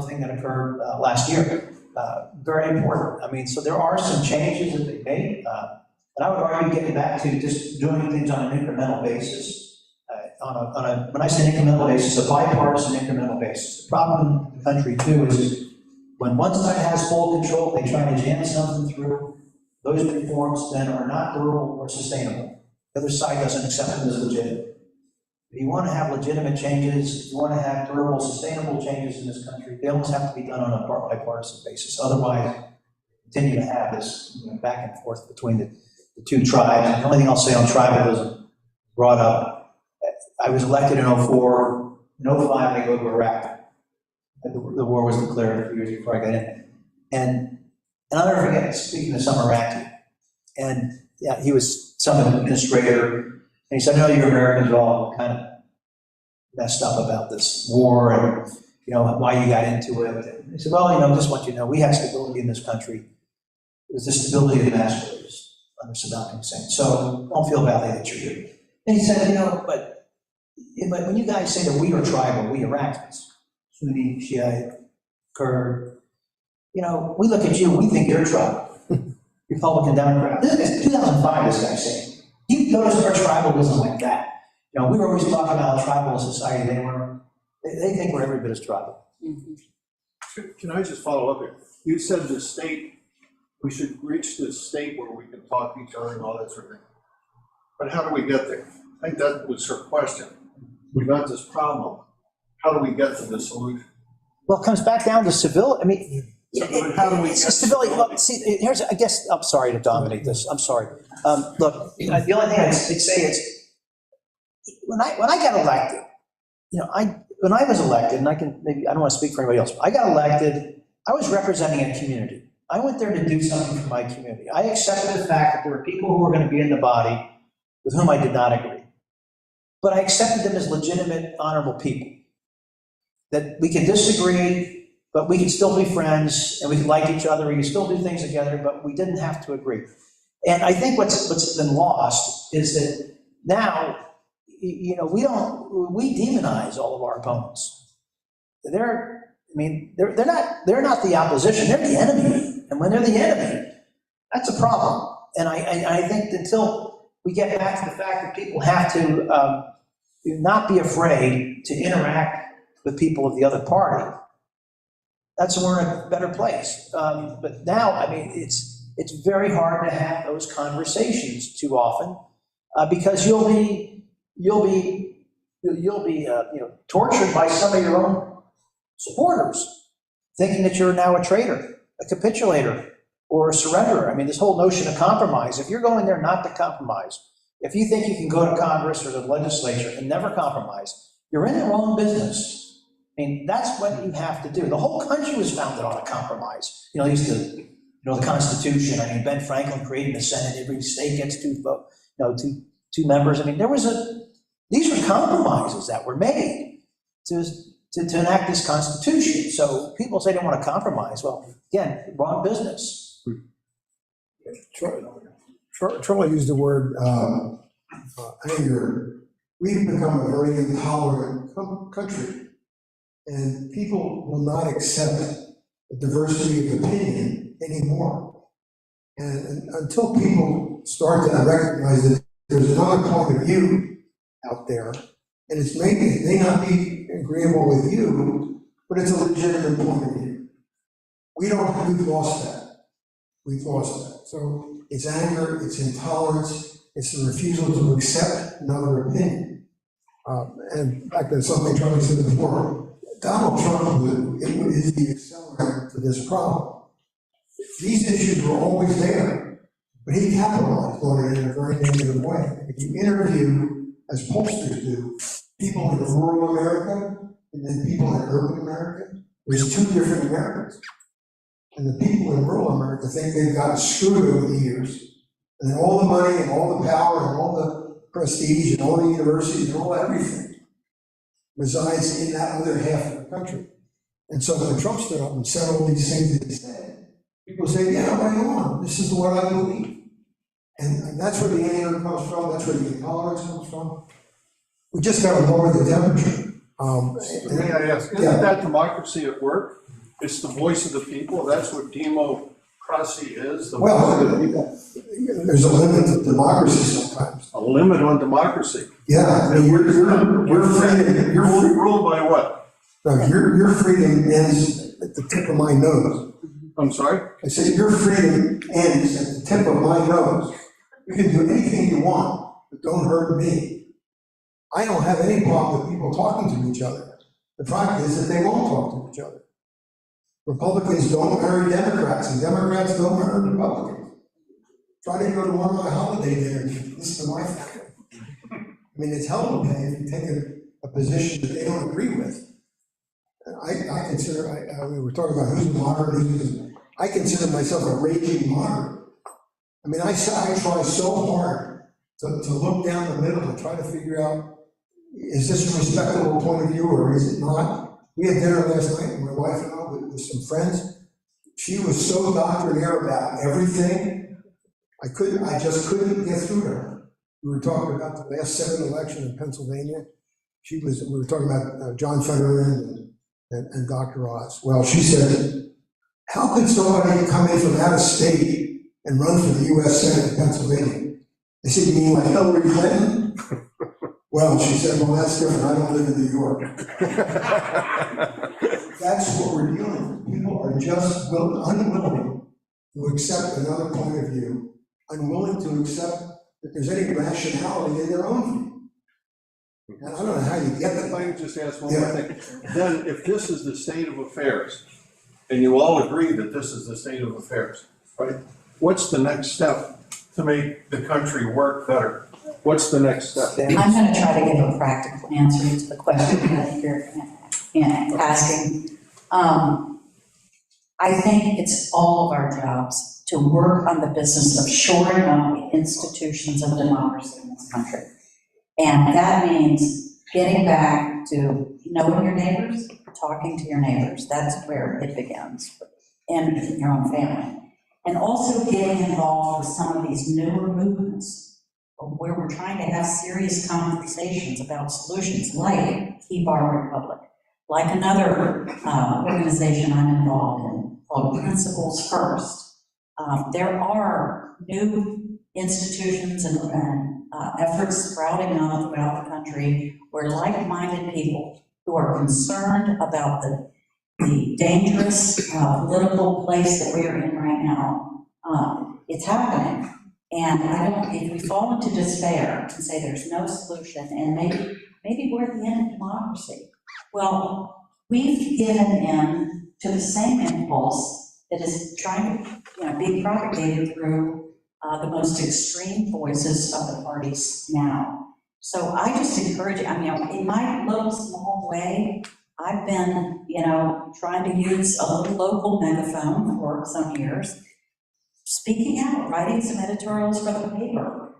thing that occurred last year. Very important. I mean, so there are some changes that they made. And I would argue getting back to just doing things on an incremental basis, when I say incremental basis, a bipartisan incremental basis. The problem in the country too is when one side has full control, they try to jam something through. Those reforms then are not durable or sustainable. The other side doesn't accept them as legitimate. If you want to have legitimate changes, if you want to have durable, sustainable changes in this country, they almost have to be done on a bipartisan basis. Otherwise, continue to have this, you know, back and forth between the two tribes. And the only thing I'll say on tribalism brought up, I was elected in 04, in 05 I go to Iraq. The war was declared a few years before I got in. And I'll never forget speaking to some Iraqi. And yeah, he was some administrator. And he said, no, you Americans are all kind of messed up about this war and, you know, why you got into it. And he said, well, you know, just want you to know, we have stability in this country. It was the stability of the masters under Saddam Hussein. So don't feel badly that you're here. And he said, you know, but when you guys say that we are tribal, we Iraqis, Sunni, Shiite, Kurd, you know, we look at you, we think you're tribal. Republican, Democrat. This is 2005, this guy's saying. You notice our tribalism like that. You know, we were always talking about tribal society. They think we're every bit as tribal. Mm-hmm. Can I just follow up here? You said the state, we should reach this state where we can talk to each other and all that sort of thing. But how do we get there? I think that was her question. We got this problem. How do we get to the solution? Well, it comes back down to civility. I mean, How do we get it's civility. Look, see, here's, I guess, I'm sorry to dominate this. I'm sorry. Look, the only thing I'd say is, when I got elected, you know, when I was elected, and I don't want to speak for anybody else, I got elected, I was representing a community. I went there to do something for my community. I accepted the fact that there were people who were going to be in the body with whom I did not agree. But I accepted them as legitimate, honorable people. That we can disagree, but we can still be friends, and we can like each other, we can still do things together, but we didn't have to agree. And I think what's been lost is that now, you know, we demonize all of our opponents. They're not the opposition, they're the enemy. And when they're the enemy, that's a problem. And I think until we get back to the fact that people have to not be afraid to interact with people of the other party, that's when we're in a better place. But now, I mean, it's very hard to have those conversations too often because you'll be tortured by some of your own supporters, thinking that you're now a traitor, a capitulator, or a surrenderer. I mean, this whole notion of compromise, if you're going there not to compromise, if you think you can go to Congress or the legislature and never compromise, you're in the wrong business. I mean, that's what you have to do. The whole country was founded on a compromise. You know, the Constitution. I mean, Ben Franklin created the Senate. Every state gets two members. I mean, these were compromises that were made to enact this Constitution. so people say they don't want to compromise. Well, again, wrong business. Charlie used the word anger. We've become a very intolerant country, and people will not accept the diversity of opinion anymore. And until people start to recognize that there's another point of view out there, and it may not be agreeable with you, but it's a legitimate point of view. We've lost that. We've lost that. So it's anger, it's intolerance, it's the refusal to accept another opinion. And back to something Charlie said before, Donald Trump is the accelerator to this problem. These issues were always there, but he capitalized on it in a very negative way. If you interview, as pollsters do, people in rural America and then people in urban America, there's two different Americas. And the people in rural America think they've got screwed over the years. And all the money and all the power and all the prestige and all the universities and all everything resides in that other half of the country. And so when Trump stood up and said all these things that he said, people say, yeah, right on, this is what I believe. And that's where the anger comes from, that's where the intolerance comes from. We just got to lower the temperature. May I ask, isn't that democracy at work? It's the voice of the people, that's what democracy is, the voice of the people. There's a limit to democracy sometimes. A limit on democracy. Yeah, I mean, your freedom, Ruled by what? your freedom ends at the tip of my nose. I'm sorry? I said, your freedom ends at the tip of my nose. You can do anything you want, but don't hurt me. I don't have any problem with people talking to each other. The fact is that they won't talk to each other. Republicans don't marry Democrats, and Democrats don't marry Republicans. Try to go to one of my holiday dinners and listen to my family. I mean, it's hell to pay if you take a position that they don't agree with. I consider, we were talking about who's moderate, I consider myself a raging moderate. I mean, I try so hard to look down the middle and try to figure out, is this a respectable point of view or is it not? We had dinner last night, my wife and I, with some friends. She was so doctrinaire about everything, I just couldn't get through to her. We were talking about the last 7 election in Pennsylvania. We were talking about John Fetterman and Dr. Oz. Well, she said, how could somebody come in from out of state and run for the US Senate in Pennsylvania? I said, you mean like Hillary Clinton? Well, she said, well, that's different, I don't live in New York. That's what we're dealing with. People are just unwilling to accept another point of view, unwilling to accept that there's any rationality in their own view. And I don't know how you get that. If I could just ask one more thing. Then, if this is the state of affairs, and you all agree that this is the state of affairs, right? What's the next step to make the country work better? What's the next step? I'm going to try to give a practical answer to the question that you're asking. I think it's all of our jobs to work on the business of shoring up the institutions of democracy in this country. And that means getting back to knowing your neighbors, talking to your neighbors. That's where it begins, and in your own family. And also getting involved with some of these newer movements where we're trying to have serious conversations about solutions, like Keep Our Republic, like another organization I'm involved in called Principles First. There are new institutions and efforts sprouting up throughout the country where like-minded people who are concerned about the dangerous political place that we are in right now, it's happening. And if we fall into despair and say there's no solution, and maybe we're at the end of democracy, well, we've given in to the same impulse that is trying to be propagated through the most extreme voices of the parties now. So I just encourage you, in my little small way, I've been, trying to use a little local megaphone for some years, speaking out, writing some editorials for the paper,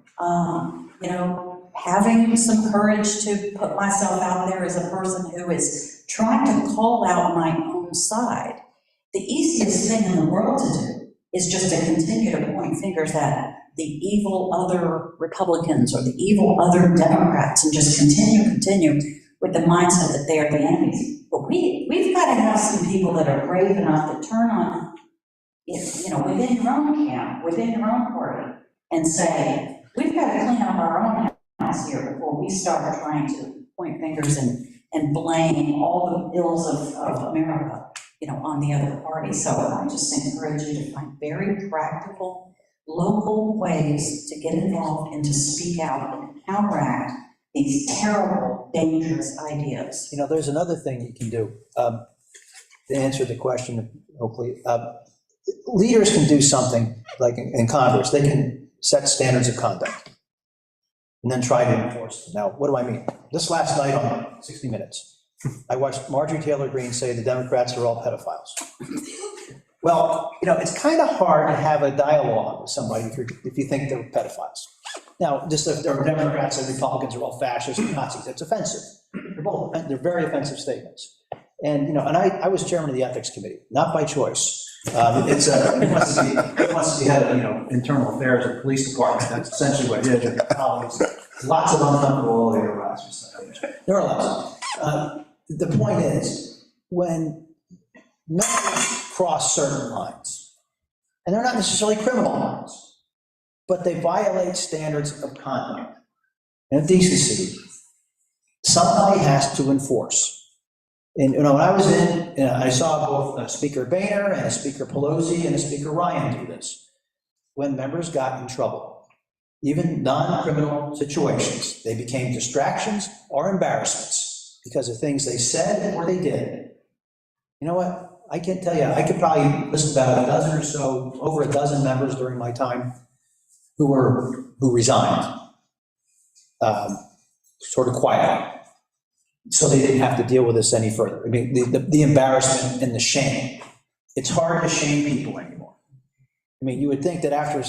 having some courage to put myself out there as a person who is trying to call out my own own side. The easiest thing in the world to do is just to continue to point fingers at the evil other Republicans or the evil other Democrats and just continue with the mindset that they are the enemies. But we've got to have some people that are brave enough to turn on, within your own camp, within your own party, and say, we've got to clean up our own house here before we start trying to point fingers and blame all the ills of America, on the other party. So I just encourage you to find very practical, local ways to get involved and to speak out and counteract these terrible, dangerous ideas. There's another thing you can do to answer the question, hopefully. Leaders can do something like in Congress. They can set standards of conduct and then try to enforce them. Now, what do I mean? This last night on 60 Minutes, I watched Marjorie Taylor Greene say the Democrats are all pedophiles. Well, it's kind of hard to have a dialogue with somebody if you think they're pedophiles. Now, just if they're Democrats and Republicans are all fascists and Nazis, that's offensive. They're very offensive statements. And, I was chairman of the ethics committee, not by choice. It wants to be head of, internal affairs of the police department. That's essentially what it is. Your colleagues, lots of uncomfortable harassment. There are lots. The point is, when members cross certain lines, and they're not necessarily criminal lines, but they violate standards of conduct and of decency, somebody has to enforce. And when I was I saw both Speaker Boehner and Speaker Pelosi and Speaker Ryan do this. When members got in trouble, even non-criminal situations, they became distractions or embarrassments because of things they said or they did. You know what? I can't tell you. I could probably list about a dozen or so, over a dozen members during my time who resigned, sort of quietly. So they didn't have to deal with this any further. I mean, the embarrassment and the shame. It's hard to shame people anymore. I mean, you would think that after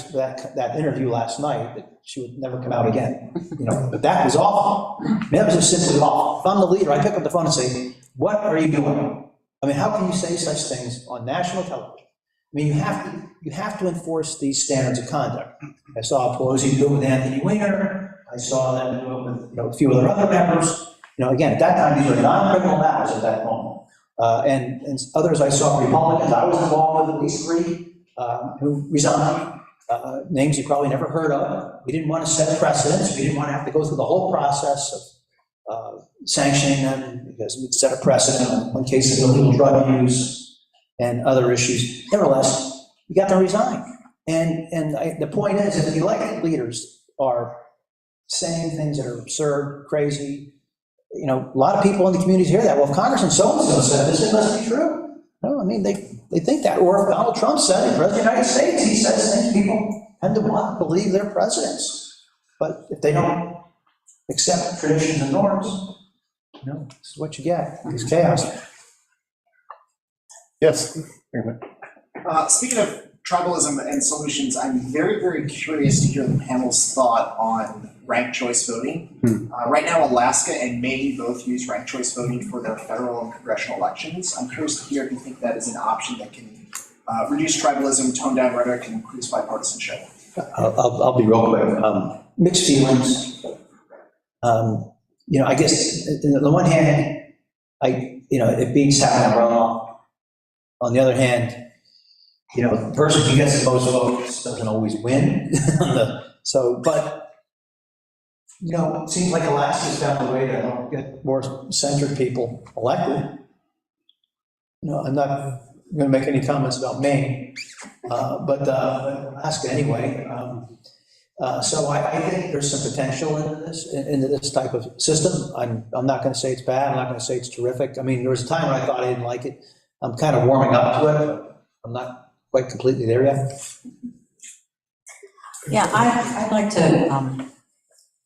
that interview last night, that she would never come out again, but that was awful. I mean, that was just simply awful. If I'm the leader, I pick up the phone and say, what are you doing? I mean, how can you say such things on national television? I mean, you have to enforce these standards of conduct. I saw Pelosi do it with Anthony Weiner. I saw them do it with a few of their other members. Again, at that time, these were non-criminal matters at that moment. And others I saw, Republicans, I was involved with at least 3 who resigned, names you probably never heard of. We didn't want to set precedents. We didn't want to have to go through the whole process of sanctioning them because we'd set a precedent in one case of illegal drug use and other issues. Nevertheless, we got to resign. And the point is, if the elected leaders are saying things that are absurd, crazy, a lot of people in the communities hear that. Well, if Congressman so-and-so said this, it must be true. No, I mean, they think that. Or if Donald Trump said it, President of the United States, he says things people tend to want to believe they're presidents. But if they don't accept traditions and norms, this is what you get. It's chaos. Yes. Speaking of tribalism and solutions, I'm very, very curious to hear the panel's thought on ranked choice voting. Right now, Alaska and Maine both use ranked choice voting for their federal and congressional elections. I'm curious to hear if you think that is an option that can reduce tribalism, tone down rhetoric, and increase bipartisanship. I'll be real quick. Mixed feelings. I guess on the one hand, it beats having a runoff. On the other hand, the person who gets the most votes doesn't always win. It seems like Alaska's found a way to get more centered people elected. I'm not going to make any comments about Maine, but Alaska anyway. So I think there's some potential into this type of system. I'm not going to say it's bad. I'm not going to say it's terrific. I mean, there was a time when I thought I didn't like it. I'm kind of warming up to it, but I'm not quite completely there yet. Yeah, I'd like to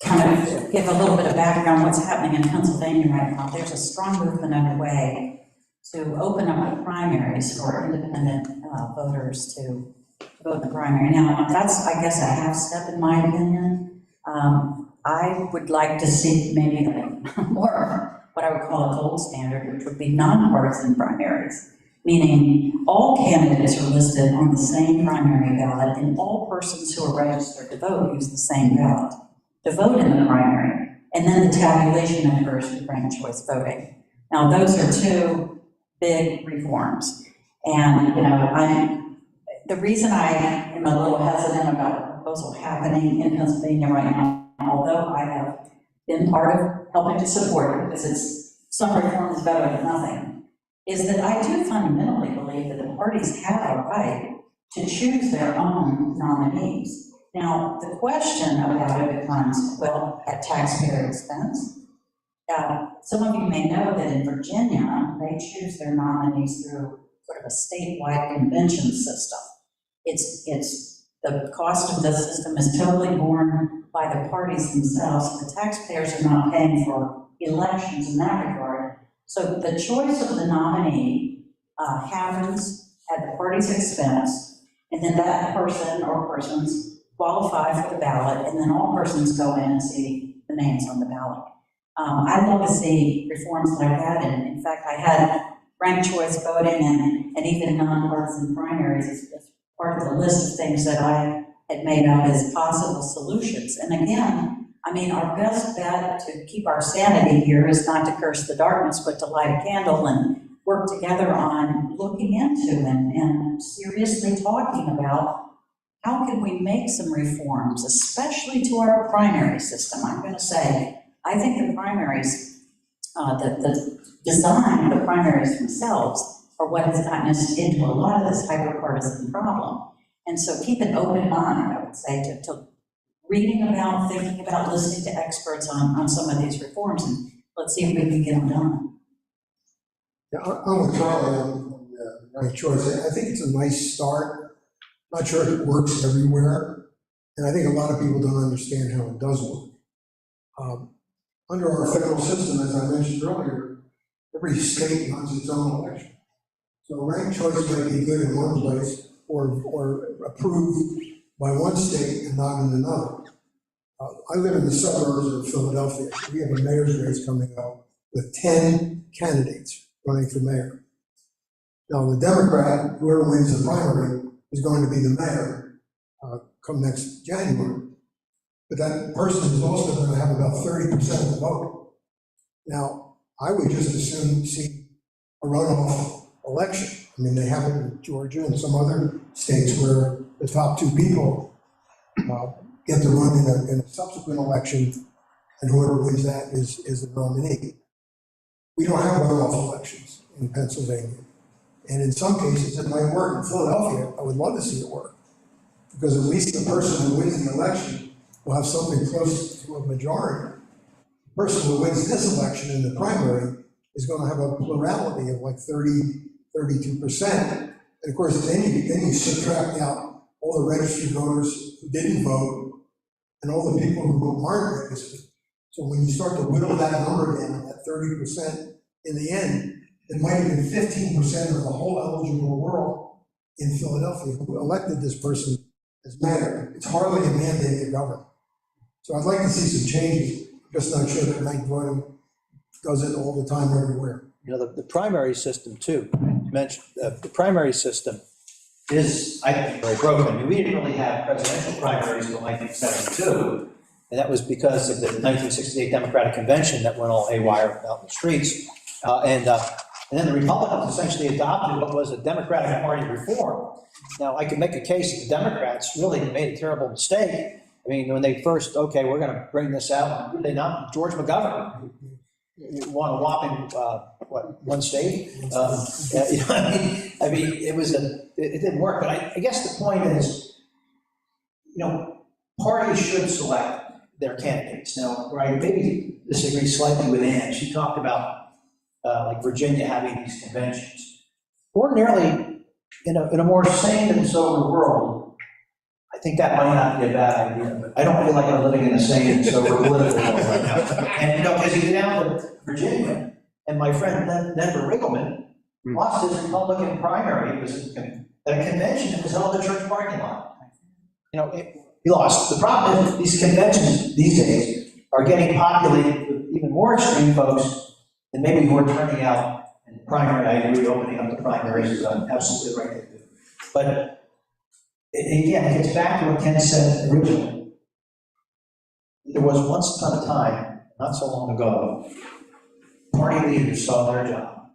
kind of give a little bit of background on what's happening in Pennsylvania right now. There's a strong movement underway to open up the primaries for independent voters to vote in the primary. Now, that's, I guess, a half step in my opinion. I would like to see maybe more what I would call a gold standard, which would be nonpartisan primaries. meaning all candidates are listed on the same primary ballot, and all persons who are registered to vote use the same ballot to vote in the primary, and then the tabulation occurs for ranked choice voting. Now, those are two big reforms, and, you know, the reason I am a little hesitant about the proposal happening in Pennsylvania right now, although I have been part of helping to support it, because some reform is better than nothing, is that I do fundamentally believe that the parties have a right to choose their own nominees. Now, the question about it becomes, well, at taxpayer expense. Some of you may know that in Virginia, they choose their nominees through sort of a statewide convention system. The cost of the system is totally borne by the parties themselves. The taxpayers are not paying for elections in that regard. So the choice of the nominee happens at the party's expense, and then that person or persons qualify for the ballot, and then all persons go in and see the names on the ballot. I'd love to see reforms like that, and in fact, I had ranked choice voting and even nonpartisan primaries as part of the list of things that I had made up as possible solutions. And again, I mean, our best bet to keep our sanity here is not to curse the darkness, but to light a candle and work together on looking into and seriously talking about how can we make some reforms, especially to our primary system. I'm going to say, I think the primaries, the design of the primaries themselves are what has gotten us into a lot of this hyper-partisan problem. And so keep an open mind, I would say, to reading about, thinking about, listening to experts on some of these reforms, and let's see if we can get them done. Yeah, I'm with Charlie on ranked choice. I think it's a nice start. Not sure if it works everywhere, and I think a lot of people don't understand how it does work. Under our federal system, as I mentioned earlier, every state runs its own election. So ranked choice might be good in one place or approved by one state and not in another. I live in the suburbs of Philadelphia. We have a mayor's race coming up with 10 candidates running for mayor. Now, the Democrat, whoever wins the primary, is going to be the mayor come next January. But that person is also going to have about 30% of the vote. Now, I would just as soon see a runoff election. I mean, they have it in Georgia and some other states where the top two people get to run in a subsequent election, and whoever wins that is the nominee. We don't have runoff elections in Pennsylvania. And in some cases, it might work. In Philadelphia, I would love to see it work, because at least the person who wins the election will have something close to a majority. The person who wins this election in the primary is going to have a plurality of like 32%. And of course, then you subtract out all the registered voters who didn't vote and all the people who aren't registered. So when you start to whittle that number down, that 30%, in the end, it might have been 15% of the whole eligible world in Philadelphia who elected this person as mayor. It's hardly a mandate to govern. So I'd like to see some changes. I'm just not sure that ranked voting does it all the time everywhere. You know, the primary system too, you mentioned, the primary system is, I think, very broken. I mean, we didn't really have presidential primaries until 1972, and that was because of the 1968 Democratic Convention that went all haywire out in the streets. And then the Republicans essentially adopted what was a Democratic Party reform. Now, I can make a case that the Democrats really made a terrible mistake. I mean, when they first, okay, we're going to bring this out, who did they not? George McGovern. You want a whopping, one state? I mean, it didn't work. But I guess the point is, parties should select their candidates. Now, where I maybe disagree slightly with Ann, she talked about like Virginia having these conventions. Ordinarily, in a more sane and sober world, I think that might not be a bad idea, but I don't feel like I'm living in a sane and sober political world right now. And because you get down to Virginia, and my friend Denver Riggleman lost his Republican primary. It was at a convention that was held at a church parking lot. He lost. The problem is these conventions these days are getting populated with even more extreme folks than maybe who are turning out And primary, I agree, opening up the primaries is absolutely the right thing to do. But again, it gets back to what Ken said originally. There was once upon a time, not so long ago, party leaders saw their job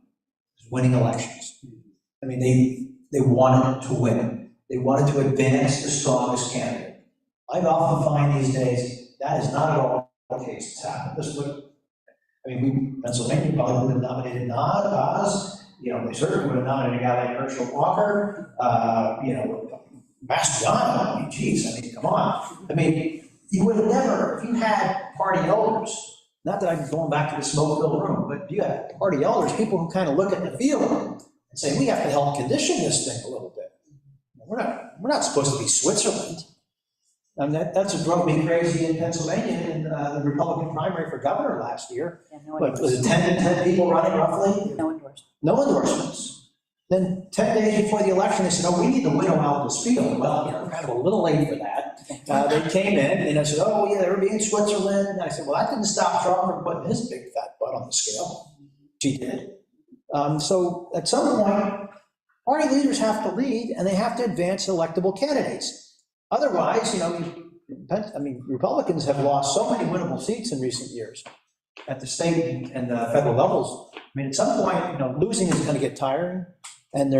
as winning elections. I mean, they wanted to win. They wanted to advance the strongest candidate. I often find these days that is not at all the case that's happened. This look, I mean, Pennsylvania probably would have nominated Oz. You know, they certainly would have nominated a guy like Herschel Walker. You know, Mastriano. I mean, geez, I mean, come on. I mean, you would have never, if you had party elders, not that I'm going back to the smoke-filled room, but you had party elders, people who kind of look at the field and say, we have to help condition this thing a little bit. We're not supposed to be Switzerland. And that's what drove me crazy in Pennsylvania in the Republican primary for governor last year. Yeah, no But was it 10 people running roughly? No endorsement. No endorsements. Then 10 days before the election, they said, oh, we need to winnow out this field. Well, you know, kind of a little late for that. They came in and I said, oh, yeah, they're being Switzerland. And I said, well, that didn't stop Trump from putting his big fat butt on the scale. She did. So at some point, party leaders have to lead and they have to advance electable candidates. Otherwise, you know, I mean, Republicans have lost so many winnable seats in recent years at the state and the federal levels. I mean, at some point, you know, losing is going to get tiring, and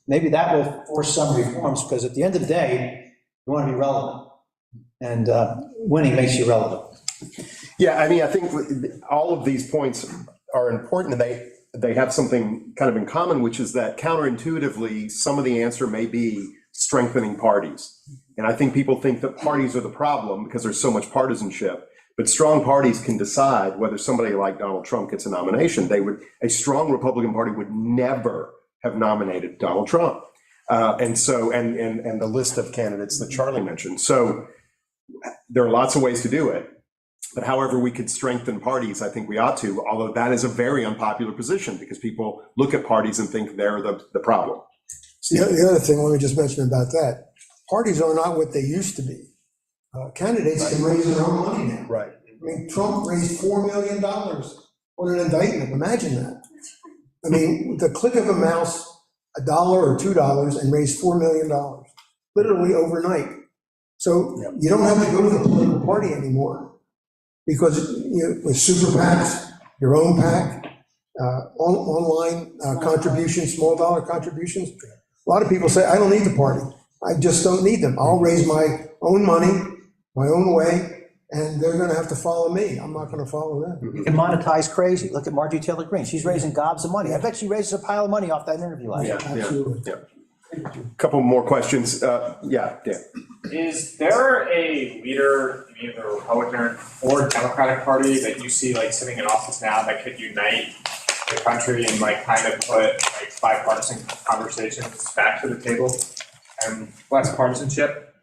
maybe that will force some reforms, because at the end of the day, you want to be relevant, and winning makes you relevant. Yeah, I mean, I think all of these points are important, and they have something kind of in common, which is that counterintuitively, some of the answer may be strengthening parties. And I think people think that parties are the problem because there's so much partisanship. But strong parties can decide whether somebody like Donald Trump gets a nomination. A strong Republican Party would never have nominated Donald Trump. And the list of candidates that Charlie mentioned. So there are lots of ways to do it. But however we could strengthen parties, I think we ought to, although that is a very unpopular position because people look at parties and think they're the problem. See, the other thing, let me just mention about that. Parties are not what they used to be. Candidates can raise their own money now. Right. I mean, Trump raised $4 million on an indictment. Imagine that. I mean, with the click of a mouse, $1 or $2 and raise $4 million, literally overnight. So you don't have to go to the political party anymore because with super PACs, your own PAC, online contributions, small dollar contributions. A lot of people say, I don't need the party. I just don't need them. I'll raise my own money, my own way, and they're going to have to follow me. I'm not going to follow them. You can monetize crazy. Look at Marjorie Taylor Greene. She's raising gobs of money. I bet she raises a pile of money off that interview last year. Absolutely. Yeah. Couple more questions. Yeah, Dan. Is there a leader in either the Republican or Democratic Party that you see like sitting in office now that could unite the country and like kind of put like bipartisan conversations back to the table and less partisanship?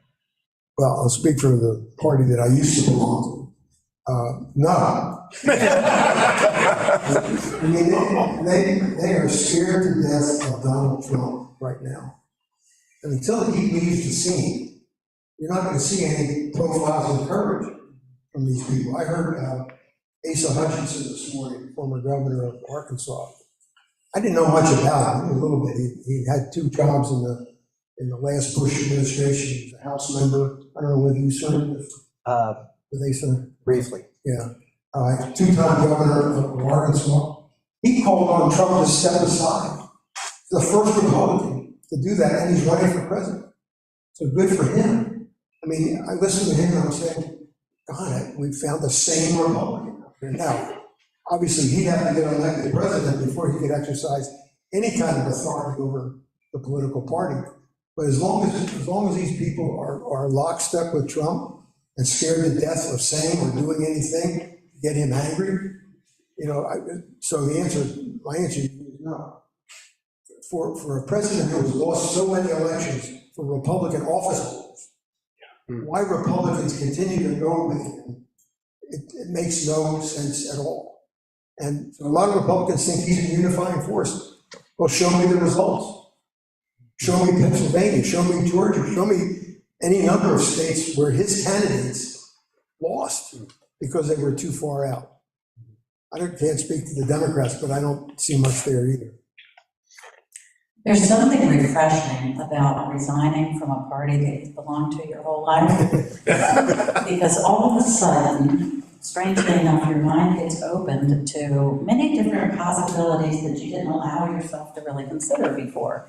Well, I'll speak for the party that I used to belong to. No. I mean, they are scared to death of Donald Trump right now. And until he leaves the scene, you're not going to see any profiles of courage from these people. I heard Asa Hutchinson this morning, former governor of Arkansas. I didn't know much about him, a little bit. He had 2 jobs in the last Bush administration. He was a House member. I don't know whether you served with Asa. Briefly. Yeah. 2-time governor of Arkansas. He called on Trump to step aside. The first Republican to do that, and he's running for president. So good for him. I mean, I listened to him and I'm saying, God, we found the same Republican out here. Now, obviously, he'd have to get elected president before he could exercise any kind of authority over the political party. But as long as these people are lockstep with Trump and scared to death of saying or doing anything to get him angry, so my answer is no. For a president who has lost so many elections for Republican office holders, why Republicans continue to go with him, it makes no sense at all. And a lot of Republicans think he's a unifying force. Well, show me the results. Show me Pennsylvania, show me Georgia, show me any number of states where his candidates lost because they were too far out. I can't speak to the Democrats, but I don't see much there either. There's something refreshing about resigning from a party that you've belonged to your whole life. Because all of a sudden, strangely enough, your mind gets opened to many different possibilities that you didn't allow yourself to really consider before.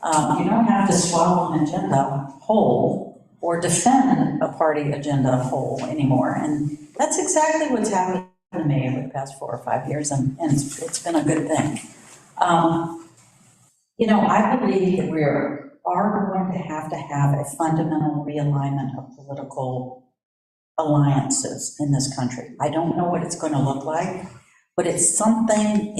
You don't have to swallow an agenda whole or defend a party agenda whole anymore. And that's exactly what's happened to me over the past 4 or 5 years, and it's been a good thing. I believe that we are going to have a fundamental realignment of political alliances in this country. I don't know what it's going to look like, but it's something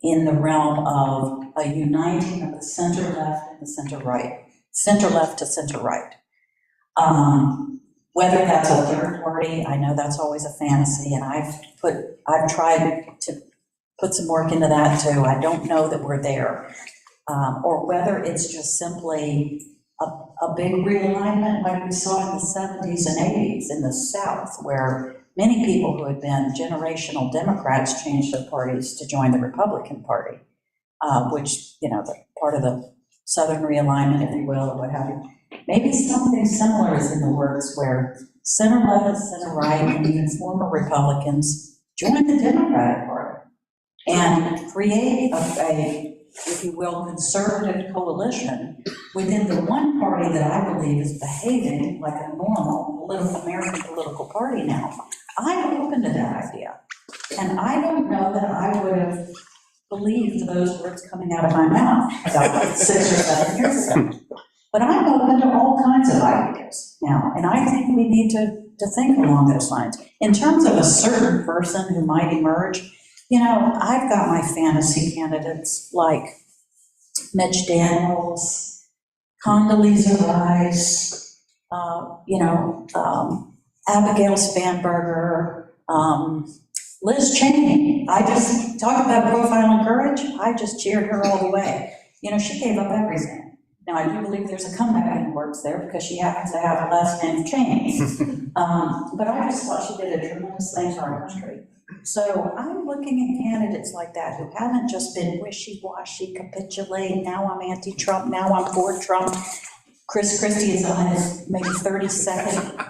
in the realm of a uniting of the center left and the center right, center left to center right. Whether that's a third party, I know that's always a fantasy, and I've tried to put some work into that too. I don't know that we're there. Or whether it's just simply a big realignment like we saw in the 70s and 80s in the South, where many people who had been generational Democrats changed their parties to join the Republican Party, which, the part of the Southern realignment, if you will, or what have you. Maybe something similar is in the works where center left and center right and even former Republicans join the Democratic Party and create a if you will, conservative coalition within the one party that I believe is behaving like a normal American political party now. I'm open to that idea. And I don't know that I would have believed those words coming out of my mouth about 6 or 7 years ago. But I'm open to all kinds of ideas now, and I think we need to think along those lines. In terms of a certain person who might emerge, I've got my fantasy candidates like Mitch Daniels, Condoleezza Rice, Abigail Spanberger, Liz Cheney. I just talk about profile and courage. I just cheered her all the way. She gave up everything. Now, I do believe there's a comeback in the works there because she happens to have a last name Cheney. But I just thought she did a tremendous thing for our country. So I'm looking at candidates like that who haven't just been wishy-washy, capitulate, now I'm anti-Trump, now I'm for Trump. Chris Christie is on his maybe 30-second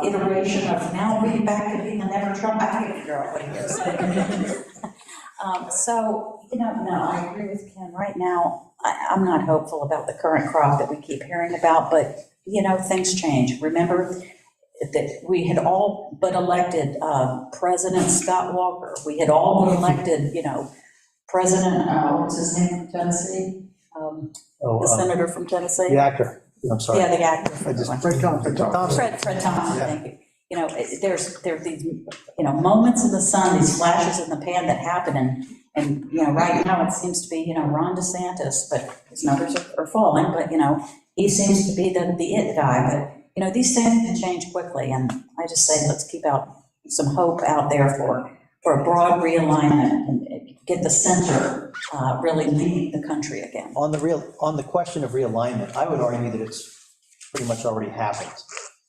iteration of now being back to being a never Trump. I can't figure out what he is. No, I agree with Ken. Right now, I'm not hopeful about the current crop that we keep hearing about, but, things change. Remember that we had all but elected President Scott Walker. We had all but elected, President, what was his name from Tennessee? The senator from Tennessee? The actor, I'm sorry. Yeah, the actor. Fred Thompson. Fred Thompson, thank you. There's these, moments in the sun, these flashes in the pan that happen, and right now it seems to be, Ron DeSantis, but his numbers are falling, but, he seems to be the it guy, but, these things can change quickly, and I just say, let's keep out some hope out there for a broad realignment and get the center really lead the country again. On the question of realignment, I would argue that it's pretty much already happened,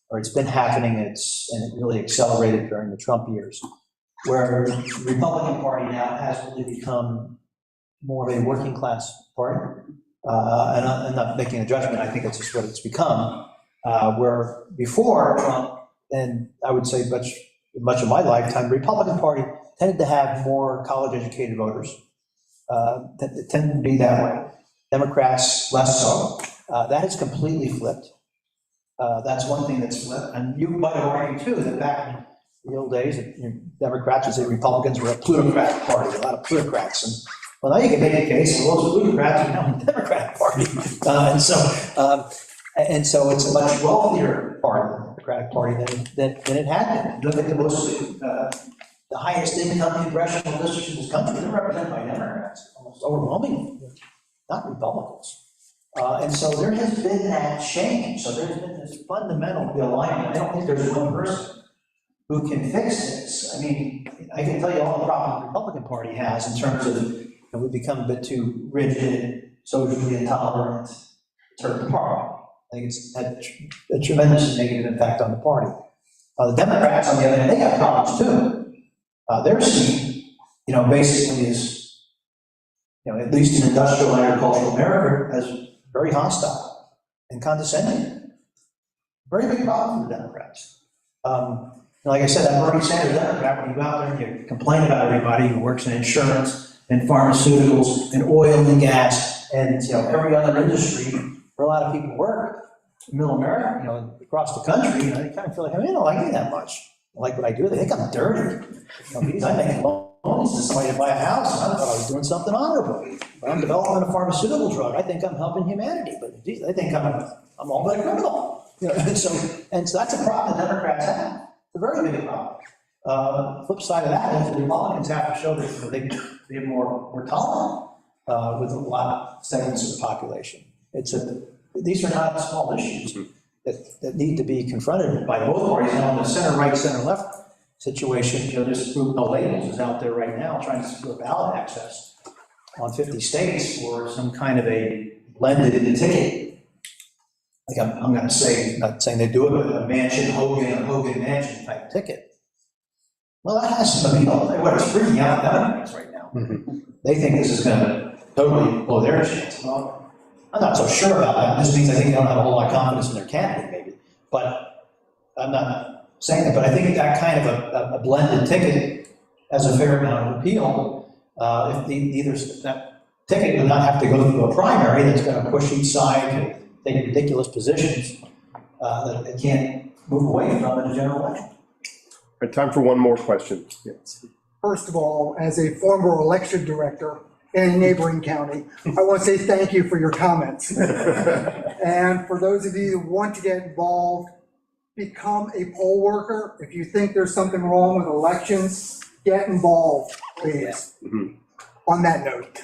or it's been happening, and it really accelerated during the Trump years, where the Republican Party now has really become more of a working class party. And I'm not making a judgment, I think it's just what it's become. Where before Trump, and I would say much of my lifetime, the Republican Party tended to have more college-educated voters. That tended to be that way. Democrats, less so. That has completely flipped. That's one thing that's flipped. And you might have argued, too, that back in the old days, Democrats would say Republicans were a plutocrat party, a lot of plutocrats. And well, now you can make a case for those plutocrats are now in the Democratic Party. And so it's a much wealthier part of the Democratic Party than it had been. Look at the highest income congressional districts in this country, they're represented by Democrats, almost overwhelmingly, not Republicans. And so there has been that change. So there's been this fundamental realignment. I don't think there's one person who can fix this. I mean, I can tell you all the problems the Republican Party has in terms of, we've become a bit too rigid, socially intolerant, certain party. I think it's had a tremendous negative impact on the party. The Democrats, on the other hand, they have problems too. Their scene, basically is at least in industrial and agricultural America, as very hostile and condescending. Very big problem for the Democrats. Like I said, that Bernie Sanders Democrat, when you go out there and you complain about everybody who works in insurance and pharmaceuticals and oil and gas and every other industry where a lot of people work, middle America, across the country, they kind of feel like, they don't like me that much. I like what I do. They think I'm dirty. Because I make loans to somebody to buy a house, and I thought I was doing something honorable. But I'm developing a pharmaceutical drug. I think I'm helping humanity, but geez, they think I'm all but a criminal. And so that's a problem the Democrats have. It's a very big problem. The flip side of that is the Republicans have to show that they're more tolerant with a lot of segments of the population. These are not small issues that need to be confronted by both parties. Now, the center-right, center-left situation, this group No Labels is out there right now trying to secure ballot access on 50 states for some kind of a blended ticket. Like I'm going to say, not saying they do it, but a Manchin, Hogan, or Hogan Manchin type ticket. Well, that has some appeal. It's freaking out Democrats right now. They think this is going to totally blow their chance. Well, I'm not so sure about that. This means I think they don't have a whole lot of confidence in their candidate, maybe. But I'm not saying that. But I think that kind of a blended ticket has a fair amount of appeal. If that ticket would not have to go through a primary that's going to push each side to take ridiculous positions that they can't move away from in a general election. All right, time for one more question. Yes. First of all, as a former election director in a neighboring county, I want to say thank you for your comments. And for those of you who want to get involved, become a poll worker. If you think there's something wrong with elections, get involved, please. On that note,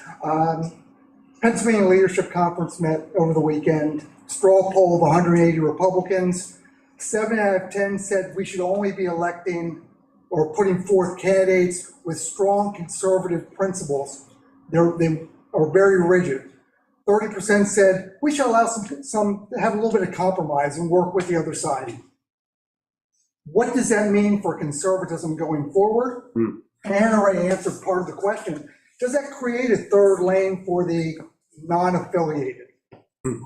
Pennsylvania Leadership Conference met over the weekend. Straw poll of 180 Republicans. 7 out of 10 said we should only be electing or putting forth candidates with strong conservative principles. They are very rigid. 30% said we should allow some have a little bit of compromise and work with the other side. What does that mean for conservatism going forward? Ann already answered part of the question. Does that create a third lane for the non-affiliated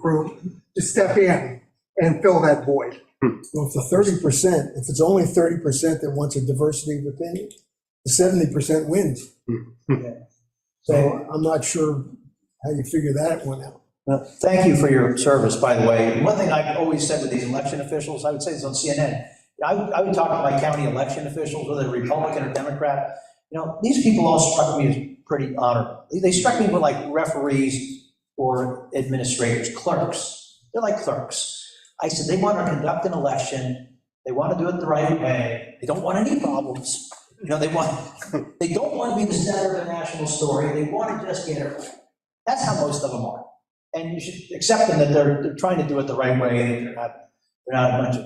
group to step in and fill that void? Well, if the 30%, if it's only 30% that wants a diversity of opinion, the 70% wins. So I'm not sure how you figure that one out. Thank you for your service, by the way. One thing I've always said with these election officials, I would say this on CNN, I would talk to my county election officials, whether they're Republican or Democrat. These people all struck me as pretty honorable. They struck me like referees or administrators, clerks. They're like clerks. I said, they want to conduct an election. They want to do it the right way. They don't want any problems. They don't want to be the center of the national story. They want to just get it right. That's how most of them are. And you should accept them that they're trying to do it the right way. They're not a bunch of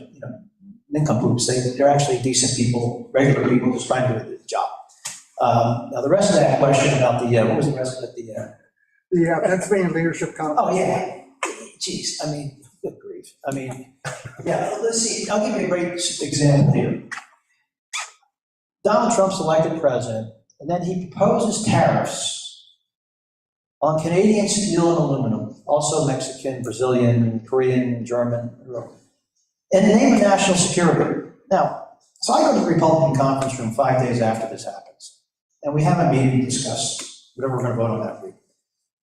nincompoops. They're actually decent people, regular people just trying to do the job. Now the rest of that question about what was the rest of it? The Pennsylvania Leadership Conference. Oh yeah, geez. Good grief. Let's see. I'll give you a great example here. Donald Trump's elected president, and then he proposes tariffs on Canadian steel and aluminum, also Mexican, Brazilian, Korean, German, in the name of national security. Now, so I go to the Republican conference room 5 days after this happens, and we have a meeting to discuss whatever we're going to vote on that week.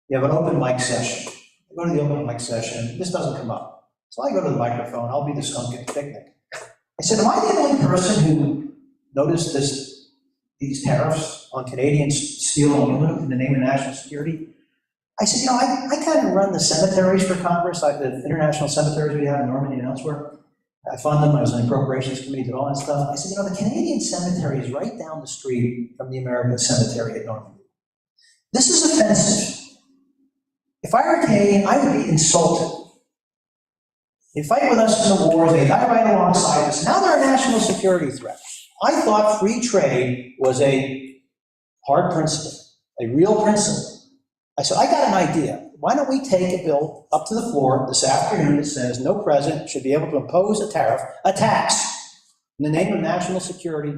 We have an open mic session. I go to the open mic session. This doesn't come up. So I go to the microphone. I'll be the skunk at the picnic. I said, am I the only person who noticed these tariffs on Canadian steel and aluminum in the name of national security? I said, I kind of run the cemeteries for Congress, the international cemeteries we have in Normandy and elsewhere. I fund them. I was on the appropriations committee, did all that stuff. I said, the Canadian cemetery is right down the street from the American cemetery at Normandy. This is offensive. If I were Canadian, I would be insulted. They fight with us in the wars, they die right alongside us. Now they're a national security threat. I thought free trade was a hard principle, a real principle. I said, I got an idea. Why don't we take a bill up to the floor this afternoon that says no president should be able to impose a tariff, a tax, in the name of national security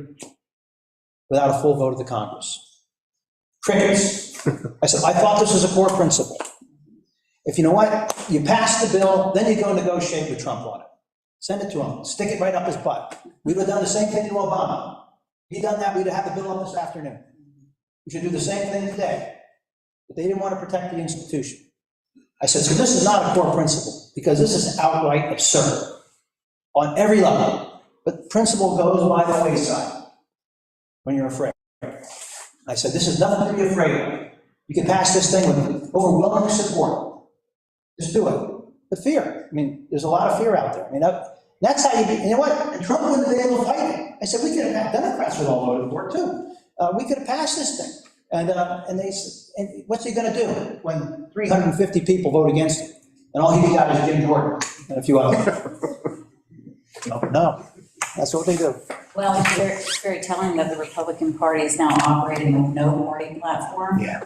without a full vote of the Congress. Crickets. I said, I thought this was a core principle. If you know what, you pass the bill, then you go negotiate with Trump on it. Send it to him, stick it right up his butt. We would have done the same thing to Obama. If he'd done that, we'd have had the bill up this afternoon. We should do the same thing today. But they didn't want to protect the institution. I said, so this is not a core principle, because this is outright absurd on every level. But principle goes by the wayside when you're afraid. I said, this is nothing to be afraid of. You can pass this thing with overwhelming support. Just do it. But fear, I mean, there's a lot of fear out there. I mean, that's how you know what? And Trump wouldn't have been able to fight it. I said, we could have had Democrats with all voted for it too. We could have passed this thing. And they said, and what's he gonna do when 350 people vote against it? And all he got is Jim Jordan and a few others. No, that's what they do. Well, it's very telling that the Republican Party is now operating with no party platform. Yeah.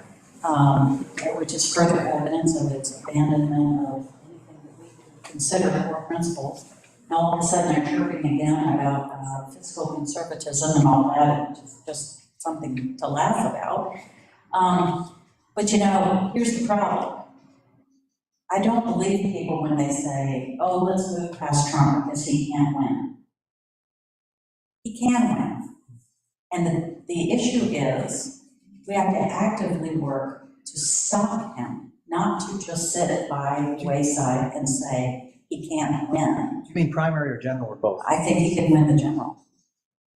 Which is further evidence of its abandonment of anything that we could consider core principles. Now, all of a sudden, they're chirping again about fiscal conservatism and all that, and just something to laugh about. But you know, here's the problem. I don't believe people when they say, oh, let's move past Trump because he can't win. He can win. And the issue is, we have to actively work to stop him, not to just sit by the wayside and say he can't win. You mean primary or general or both? I think he can win the general.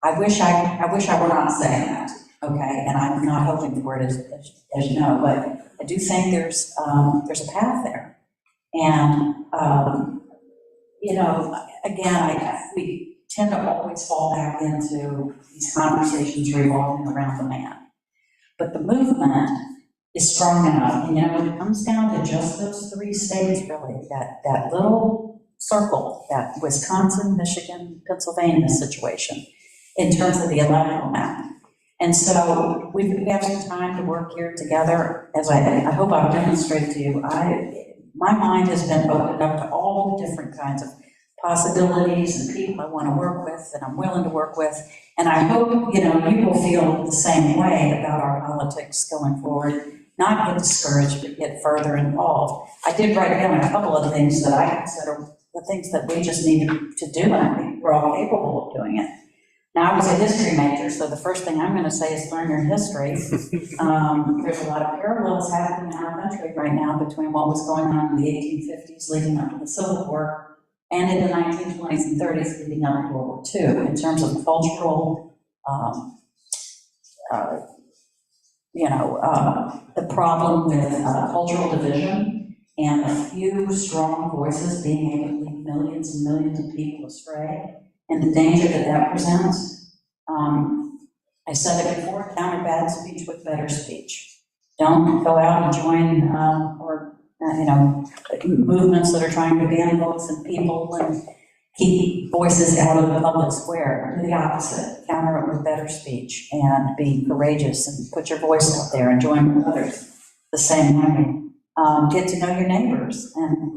I wish I were not saying that, okay? And I'm not hoping for it, as you know, but I do think there's a path there. And, you know, again, we tend to always fall back into these conversations revolving around the man. But the movement is strong enough, and you know, when it comes down to just those 3 states, really, that little circle, that Wisconsin, Michigan, Pennsylvania situation, in terms of the electoral map. And so we have some time to work here together. As I hope I've demonstrated to you, my mind has been opened up to all the different kinds of possibilities and people I want to work with and I'm willing to work with. And I hope, you know, you will feel the same way about our politics going forward, not get discouraged, but get further involved. I did write down a couple of things that I consider the things that we just need to do, and I think we're all capable of doing it. Now, I was a history major, so the first thing I'm going to say is learn your history. There's a lot of parallels happening in our country right now between what was going on in the 1850s leading up to the Civil War and in the 1920s and 30s leading up to World War II in terms of cultural, the problem with cultural division and a few strong voices being able to lead millions and millions of people astray, and the danger that presents. I said it before, counter bad speech with better speech. Don't go out and join movements that are trying to ban books and people and keep voices out of the public square. Do the opposite, counter it with better speech and be courageous and put your voice out there and join with others the same way. Get to know your neighbors and,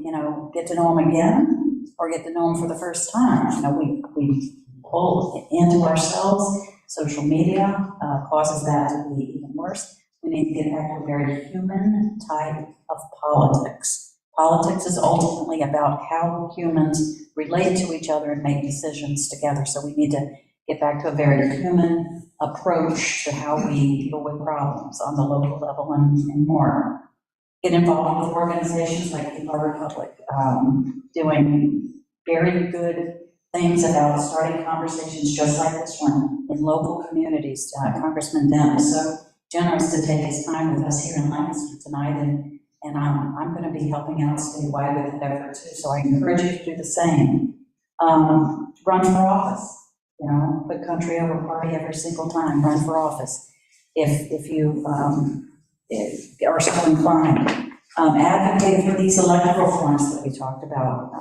get to know them again or get to know them for the first time. We pull into ourselves. Social media causes that to be even worse. We need to get back to a very human type of politics. Politics is ultimately about how humans relate to each other and make decisions together. So we need to get back to a very human approach to how we deal with problems on the local level and more. Get involved with organizations like Keep Our Republic, doing very good things about starting conversations just like this one in local communities. Congressman Dent is so generous to take his time with us here in Lancaster tonight, and I'm going to be helping out statewide with that effort too, so I encourage you to do the same. Run for office, put country over party every single time, run for office. If you are so inclined, advocate for these electoral forms that we talked about,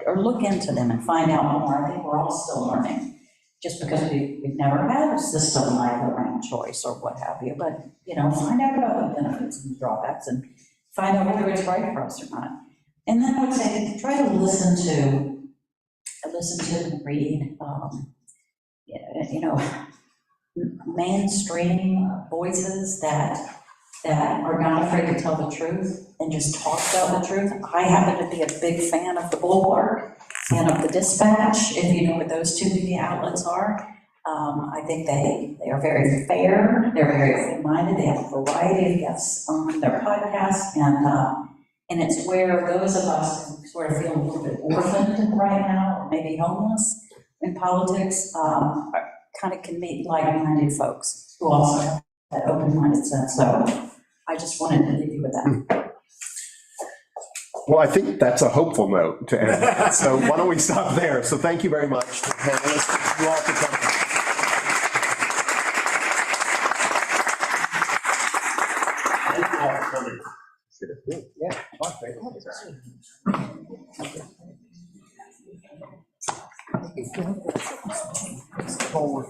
or look into them and find out more. I think we're all still learning, just because we've never had a system like a ranked choice or what have you, but, find out about the benefits and drawbacks and find out whether it's right for us or not. And then I would say, try to listen to and read, mainstream voices that are not afraid to tell the truth and just talk about the truth. I happen to be a big fan of the Bulwark and of the Dispatch, if you know what those two media outlets are. I think they are very fair, they're very open-minded, they have a variety of guests on their podcast, and it's where those of us who sort of feel a little bit orphaned right now, or maybe homeless in politics, kind of can meet like-minded folks who also have that open-minded sense. So I just wanted to leave you with that. Well, I think that's a hopeful note to end. So why don't we stop there? So thank you very much to the panelists, you all for coming. Thank you all for coming. Forward.